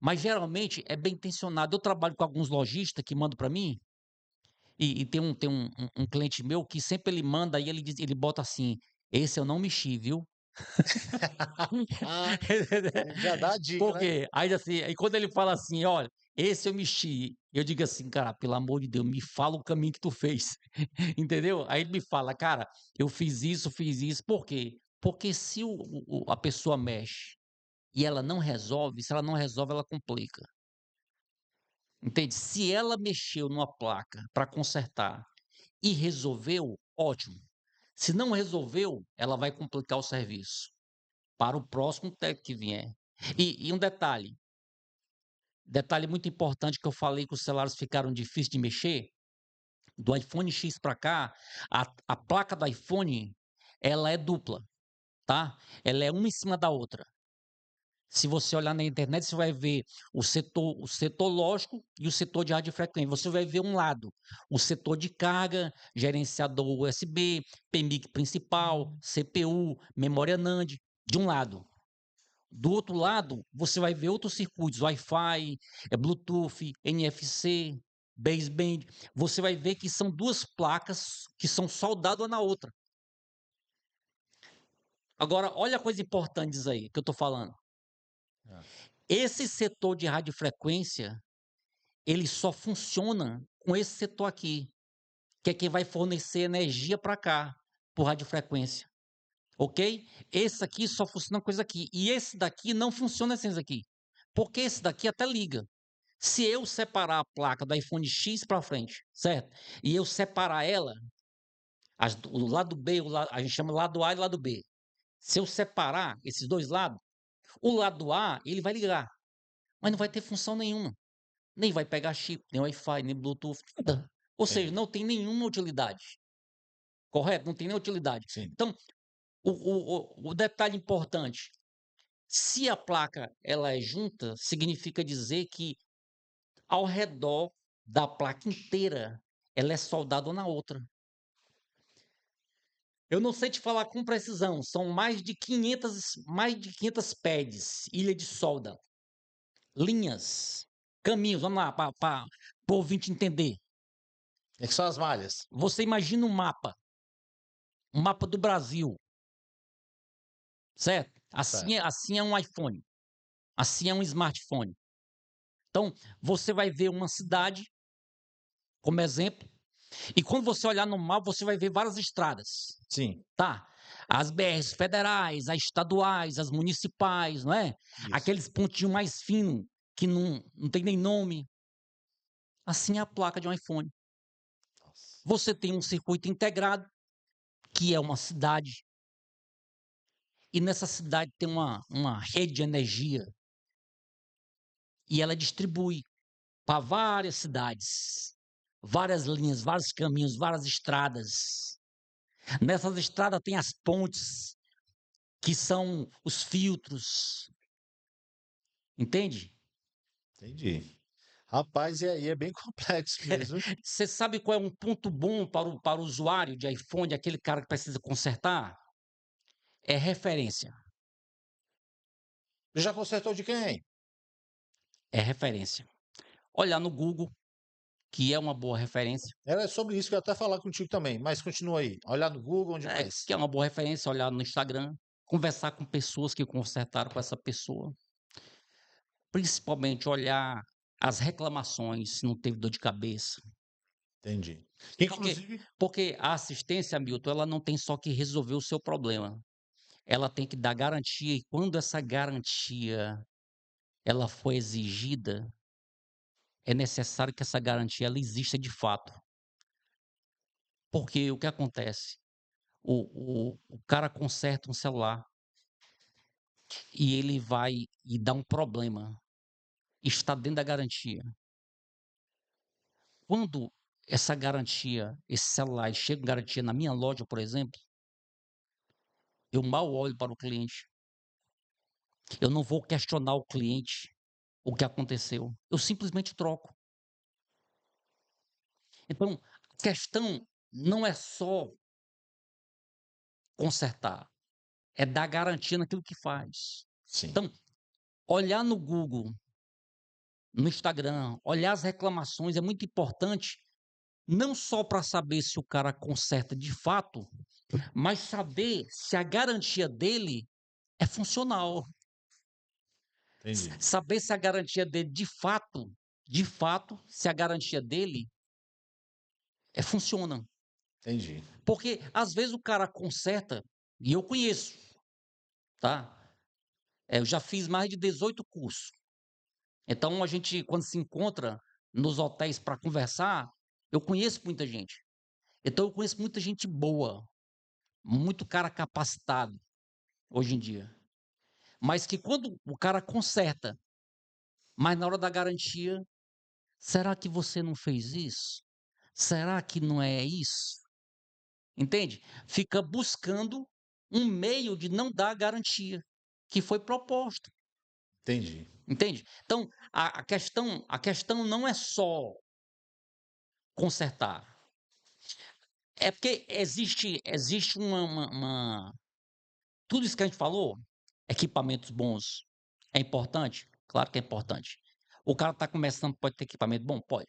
Mas geralmente é bem intencionado. Eu trabalho com alguns lojistas que mandam para mim, e tem um cliente meu que sempre ele manda e ele bota assim: "Esse eu não mexi, viu?" Ah, já dá a dica, Por né? quê? Aí, assim, aí quando ele fala assim: "Olha, esse eu mexi", eu digo assim: "Cara, pelo amor de Deus, me fala o caminho que tu fez", entendeu? Aí ele me fala: "Cara, eu fiz isso", por quê? Porque se a pessoa mexe e ela não resolve, se ela não resolve, ela complica, entende? Se ela mexeu numa placa para consertar e resolveu, ótimo. Se não resolveu, ela vai complicar o serviço para o próximo técnico que vier. E um detalhe muito importante que eu falei que os celulares ficaram difíceis de mexer, do iPhone X para cá, a placa do iPhone, ela é dupla, tá? Ela é uma em cima da outra. Se você olhar na internet, você vai ver o setor lógico e o setor de radiofrequência. Você vai ver um lado, o setor de carga, gerenciador USB, PMIC principal, CPU, memória NAND, de um lado. Do outro lado, você vai ver outros circuitos, Wi-Fi, Bluetooth, NFC, baseband. Você vai ver que são duas placas que são soldadas uma na outra. Agora, olha a coisa importante disso aí que eu estou falando. Ah, Esse setor de radiofrequência, ele só funciona com esse setor aqui, que é quem vai fornecer energia para cá, por radiofrequência. ok? Esse aqui só funciona com isso aqui. E esse daqui não funciona sem isso aqui. Porque esse daqui até liga. Se eu separar a placa do iPhone X para frente, certo? E eu separar ela, o lado B, a gente chama lado A e lado B. Se eu separar esses dois lados, o lado A, ele vai ligar, mas não vai ter função nenhuma. Nem vai pegar chip, nem Wi-Fi, nem Bluetooth, nada. Ou seja, Entendi. não tem nenhuma utilidade. Correto? Não tem nenhuma utilidade. Sim. Então, o detalhe importante, se a placa ela é junta, significa dizer que ao redor da placa inteira, ela é soldada uma na outra. Eu não sei te falar com precisão, são mais de 500 pads, ilha de solda, linhas, caminhos, vamos lá, para o ouvinte entender. É que são as malhas. Você imagina um mapa do Brasil, certo? Certo. Assim é um iPhone, assim é um smartphone. Então, você vai ver uma cidade, como exemplo, e quando você olhar no mapa, você vai ver várias estradas, Sim. tá? As BRs federais, as estaduais, as municipais, não é? Isso. Aqueles pontinhos mais finos, que não tem nem nome. Assim é a placa de um iPhone. Nossa. Você tem um circuito integrado, que é uma cidade, e nessa cidade tem uma rede de energia, e ela distribui para várias cidades, várias linhas, vários caminhos, várias estradas. Nessas estradas tem as pontes, que são os filtros, entende? Entendi. Rapaz, e aí é bem complexo mesmo. Você sabe qual é um ponto bom para o usuário de iPhone, aquele cara que precisa consertar? É referência. Já consertou de quem? É referência. Olhar no Google, que é uma boa referência. Era sobre isso que eu ia até falar contigo também, mas continua aí. Olhar no Google, onde mais? Que é uma boa referência, olhar no Instagram, conversar com pessoas que consertaram com essa pessoa. Principalmente olhar as reclamações, se não teve dor de cabeça. Entendi. Porque, Inclusive, porque a assistência, Milton, ela não tem só que resolver o seu problema. Ela tem que dar garantia, e quando essa garantia ela foi exigida, é necessário que essa garantia ela exista de fato. Porque o que acontece? O cara conserta um celular e ele vai e dá um problema. Está dentro da garantia. Quando essa garantia, esse celular chega com garantia na minha loja, por exemplo, eu mal olho para o cliente. Eu não vou questionar o cliente o que aconteceu. Eu simplesmente troco. Então, a questão não é só consertar, é dar garantia naquilo que faz. sim, Então, olhar no Google, no Instagram, olhar as reclamações é muito importante, não só para saber se o cara conserta de fato, mas saber se a garantia dele é funcional. entendi, Saber se a garantia dele de fato, se a garantia dele funciona. entendi. Porque às vezes o cara conserta, e eu conheço, tá? Eu já fiz mais de 18 cursos. Então a gente, quando se encontra nos hotéis para conversar, eu conheço muita gente. Então eu conheço muita gente boa, muito cara capacitado hoje em dia. Mas que quando o cara conserta, mas na hora da garantia, será que você não fez isso? Será que não é isso? Entende? Fica buscando um meio de não dar a garantia que foi proposto. Entendi. Entende? Então, a questão não é só consertar. É porque existe tudo isso que a gente falou, equipamentos bons, é importante? Claro que é importante. O cara está começando, pode ter equipamento bom? Pode.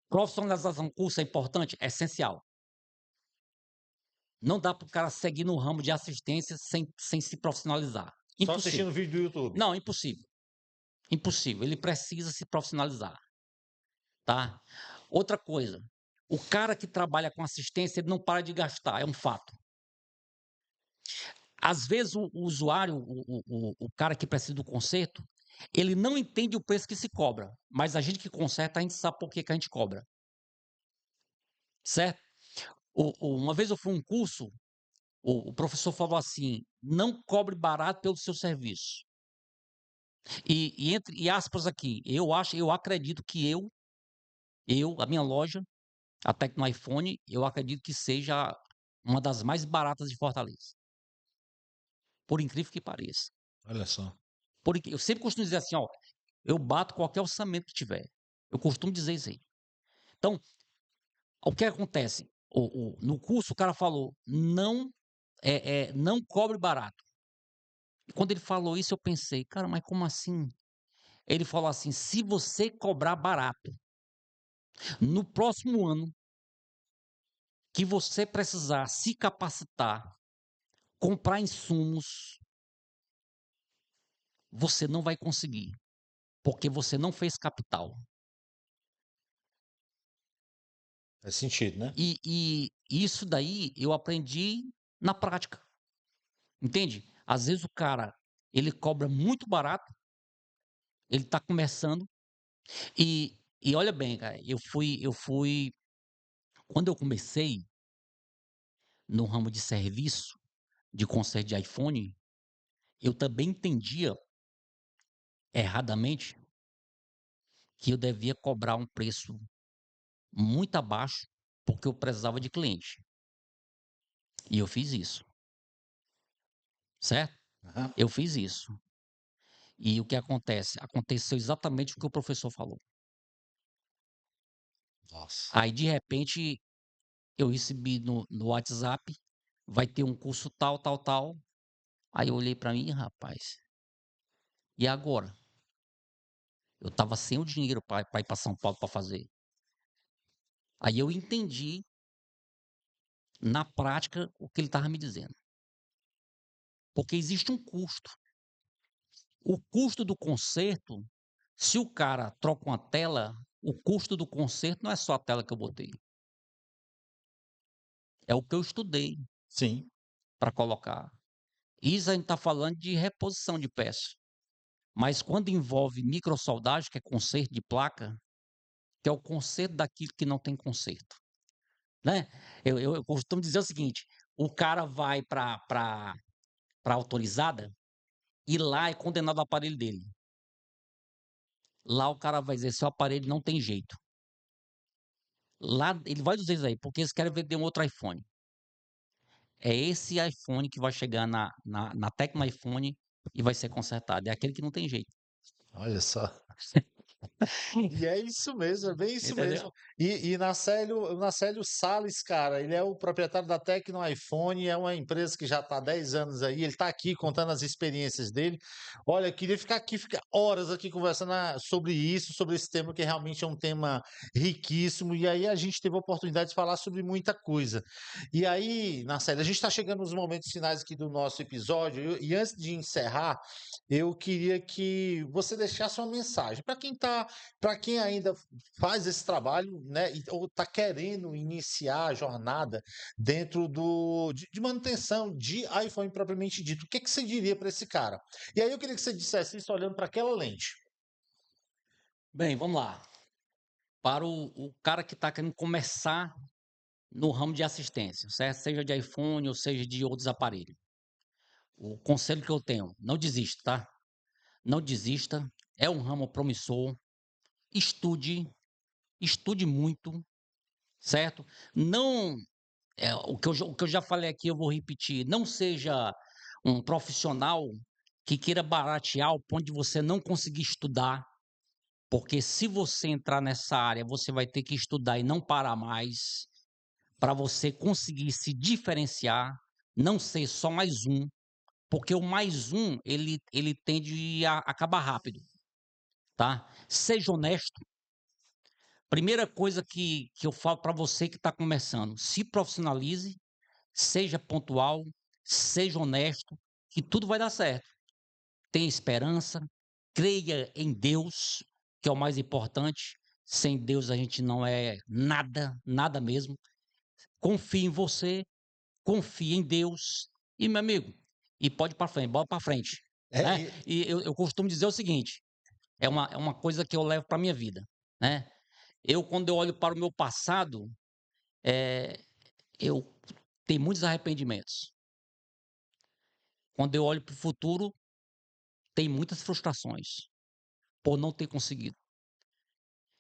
Profissionalização curso é importante? É essencial. Não dá para o cara seguir no ramo de assistência sem se profissionalizar. Só Impossível. assistindo vídeo do YouTube. Não, impossível. Impossível. Ele precisa se profissionalizar, tá? Outra coisa, O cara que trabalha com assistência, ele não para de gastar, é um fato. Às vezes o usuário, o cara que precisa do conserto, ele não entende o preço que se cobra, mas a gente que conserta, a gente sabe por que a gente cobra, certo? Uma vez eu fui a um curso, o professor falou assim: "Não cobre barato pelo seu serviço". E entre aspas aqui, eu acredito que a minha loja, a Tecno iPhone, eu acredito que seja uma das mais baratas de Fortaleza, por incrível que pareça. Olha só. Eu sempre costumo dizer assim, ó, eu bato qualquer orçamento que tiver. Eu costumo dizer isso aí. Então, o que acontece? No curso o cara falou: "Não cobre barato". E quando ele falou isso eu pensei: "Cara, mas como assim?". Ele falou assim: "Se você cobrar barato, no próximo ano que você precisar se capacitar, comprar insumos, você não vai conseguir, porque você não fez capital". Faz sentido, né? E isso daí eu aprendi na prática, entende? Às vezes o cara, ele cobra muito barato, ele está começando, e olha bem, cara, eu fui quando eu comecei no ramo de serviço, de conserto de iPhone, eu também entendia erradamente que eu devia cobrar um preço muito abaixo, porque eu precisava de cliente. E eu fiz isso, certo? Aham. Eu fiz isso. E o que acontece? Aconteceu exatamente o que o professor falou. Nossa. Aí, de repente, eu recebi no WhatsApp, vai ter um curso tal, tal, tal. Aí eu olhei para mim, rapaz, e agora? Eu estava sem o dinheiro para ir para São Paulo para fazer. Aí eu entendi, na prática, o que ele estava me dizendo. Porque existe um custo. O custo do conserto, se o cara troca uma tela, o custo do conserto não é só a tela que eu botei. É o que eu estudei Sim. para colocar. Isso a gente está falando de reposição de peça. Mas quando envolve microsoldagem, que é conserto de placa, que é o conserto daquilo que não tem conserto, né? Eu costumo dizer o seguinte: o cara vai para autorizada e lá é condenado o aparelho dele. Lá o cara vai dizer: seu aparelho não tem jeito. Lá ele vai dizer isso aí, porque eles querem vender um outro iPhone. É esse iPhone que vai chegar na Tecno iPhone e vai ser consertado. É aquele que não tem jeito. Olha só. E é isso mesmo, é bem isso Entendeu? mesmo. E o Nacélio Sales, cara, ele é o proprietário da Tecno iPhone, é uma empresa que já está há 10 anos aí, ele está aqui contando as experiências dele. Olha, eu queria ficar horas aqui conversando sobre isso, sobre esse tema, que realmente é um tema riquíssimo, e aí a gente teve a oportunidade de falar sobre muita coisa. E aí, Nacélio, a gente está chegando nos momentos finais aqui do nosso episódio, e antes de encerrar, eu queria que você deixasse uma mensagem para quem ainda faz esse trabalho, né, ou está querendo iniciar a jornada dentro de manutenção de iPhone propriamente dito, o que você diria para esse cara? E aí eu queria que você dissesse isso olhando para aquela lente. Bem, vamos lá. Para o cara que está querendo começar no ramo de assistência, certo? Seja de iPhone ou seja de outros aparelhos. O conselho que eu tenho, não desista, tá? Não desista, é um ramo promissor, estude, estude muito, certo? Não, o que eu já falei aqui, eu vou repetir, não seja um profissional que queira baratear ao ponto de você não conseguir estudar, porque se você entrar nessa área, você vai ter que estudar e não parar mais, para você conseguir se diferenciar, não ser só mais um, porque o mais um, ele tende a acabar rápido, tá? Seja honesto. Primeira coisa que eu falo para você que está começando, se profissionalize, seja pontual, seja honesto, que tudo vai dar certo. Tenha esperança, creia em Deus, que é o mais importante, Sem Deus a gente não é nada, nada mesmo. Confie em você, confie em Deus e, meu amigo, e pode ir para frente, bora para frente, É, né? E eu costumo dizer o seguinte, é uma coisa que eu levo para minha vida, né? Quando eu olho para o meu passado, eu tenho muitos arrependimentos. Quando eu olho para o futuro, tem muitas frustrações por não ter conseguido.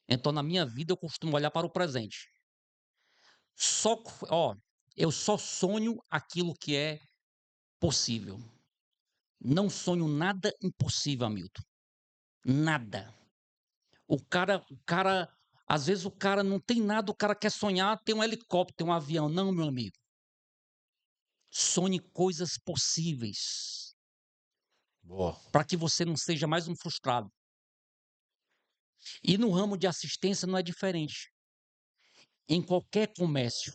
Então, na minha vida, eu costumo olhar para o presente. Ó, eu só sonho aquilo que é possível. Não sonho nada impossível, Hamilton. Nada. Às vezes o cara não tem nada, o cara quer sonhar, tem um helicóptero, tem um avião. Não, meu amigo. Sonhe coisas possíveis, boa. para que você não seja mais um frustrado. E no ramo de assistência não é diferente. Em qualquer comércio,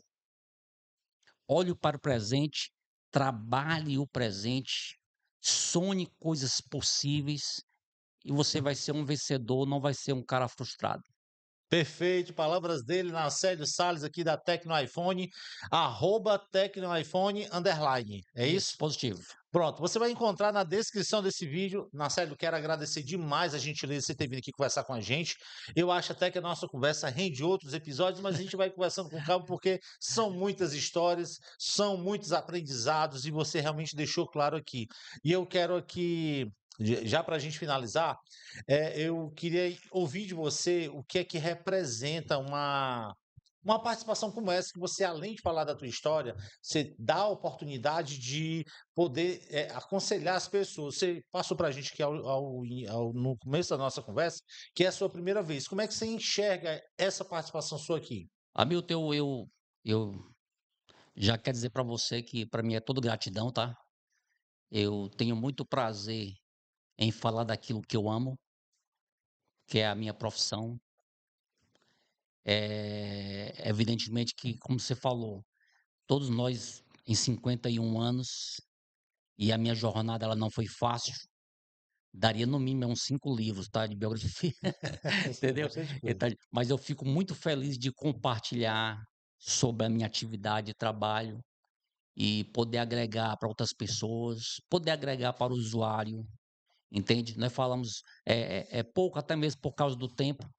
olhe para o presente, trabalhe o presente, sonhe coisas possíveis e você vai ser um vencedor, não vai ser um cara frustrado. Perfeito, palavras dele, Nacélio Salles aqui da Tecno iPhone, @TecnoiPhone_, é Isso, isso? positivo. Pronto, você vai encontrar na descrição desse vídeo. Nacélio, quero agradecer demais a gentileza de você ter vindo aqui conversar com a gente. Eu acho até que a nossa conversa rende outros episódios, mas a gente vai conversando com calma porque são muitas histórias, são muitos aprendizados e você realmente deixou claro aqui. E eu quero aqui, já para a gente finalizar, eu queria ouvir de você o que é que representa uma participação como essa, que você, além de falar da tua história, você dá a oportunidade de poder aconselhar as pessoas. Você passou para a gente que no começo da nossa conversa, que é a sua primeira vez. Como é que você enxerga essa participação sua aqui? Hamilton, eu já quero dizer para você que para mim é tudo gratidão, tá? Eu tenho muito prazer em falar daquilo que eu amo, que é a minha profissão. Evidentemente que, como você falou, todos nós em 51 anos, e a minha jornada ela não foi fácil, daria no mínimo uns 5 livros, tá, de biografia, É entendeu? bastante coisa. Então, mas eu fico muito feliz de compartilhar sobre a minha atividade de trabalho e poder agregar para outras pessoas, poder agregar para o usuário, entende? Nós falamos, é pouco até mesmo por causa do tempo,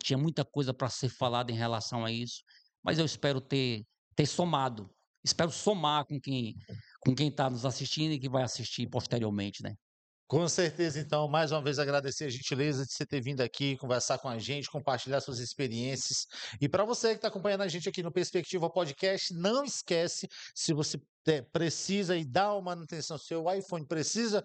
tinha muita coisa para ser falada em relação a isso, mas eu espero ter somado, espero somar com quem está nos assistindo e que vai assistir posteriormente, né? Com certeza, então, mais uma vez agradecer a gentileza de você ter vindo aqui conversar com a gente, compartilhar suas experiências. E para você que está acompanhando a gente aqui no Perspectiva Podcast, não esquece, se você precisa e dá uma manutenção, seu iPhone precisa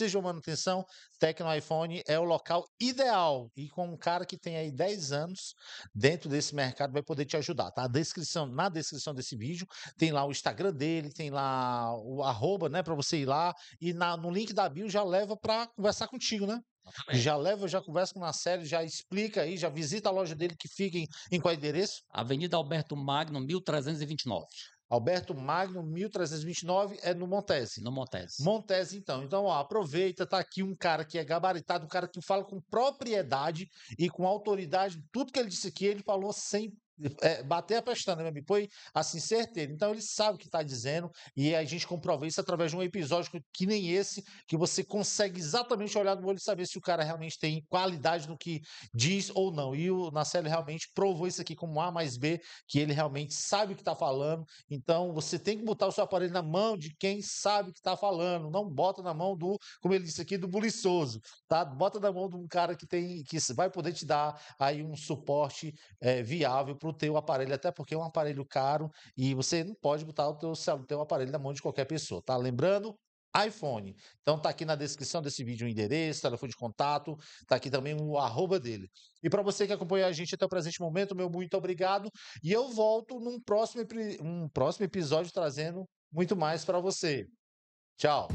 de uma manutenção, Tecno iPhone é o local ideal. E com um cara que tem aí 10 anos dentro desse mercado vai poder te ajudar, tá? Na descrição desse vídeo tem lá o Instagram dele, tem lá o arroba, né, para você ir lá e no link da bio já leva para conversar contigo, né? Exatamente. Já leva, já conversa com o Marcelo, já explica aí, já visita a loja dele que fica em qual endereço? Avenida Alberto Magno, 1329, Alberto Magno, 1329, é no Montese. no Montes. Montese, então. Então, ó, aproveita, tá aqui um cara que é gabaritado, um cara que fala com propriedade e com autoridade. Tudo que ele disse aqui, ele falou sem bater a pestana, né, me põe assim, certeiro. Então, ele sabe o que está dizendo e a gente comprova isso através de um episódio que nem esse, que você consegue exatamente olhar no olho e saber se o cara realmente tem qualidade no que diz ou não. E o Nacélio realmente provou isso aqui como A mais B, que ele realmente sabe o que está falando. Então, você tem que botar o seu aparelho na mão de quem sabe o que está falando. Não bota na mão do, como ele disse aqui, do buliçoso, tá? Bota na mão de um cara que vai poder te dar aí um suporte viável para o teu aparelho, até porque é um aparelho caro e você não pode botar o teu aparelho na mão de qualquer pessoa, tá? Lembrando, iPhone. Então tá aqui na descrição desse vídeo o endereço, telefone de contato, tá aqui também o arroba dele. E para você que acompanha a gente até o presente momento, meu muito obrigado. E eu volto um próximo episódio trazendo muito mais para você. Tchau.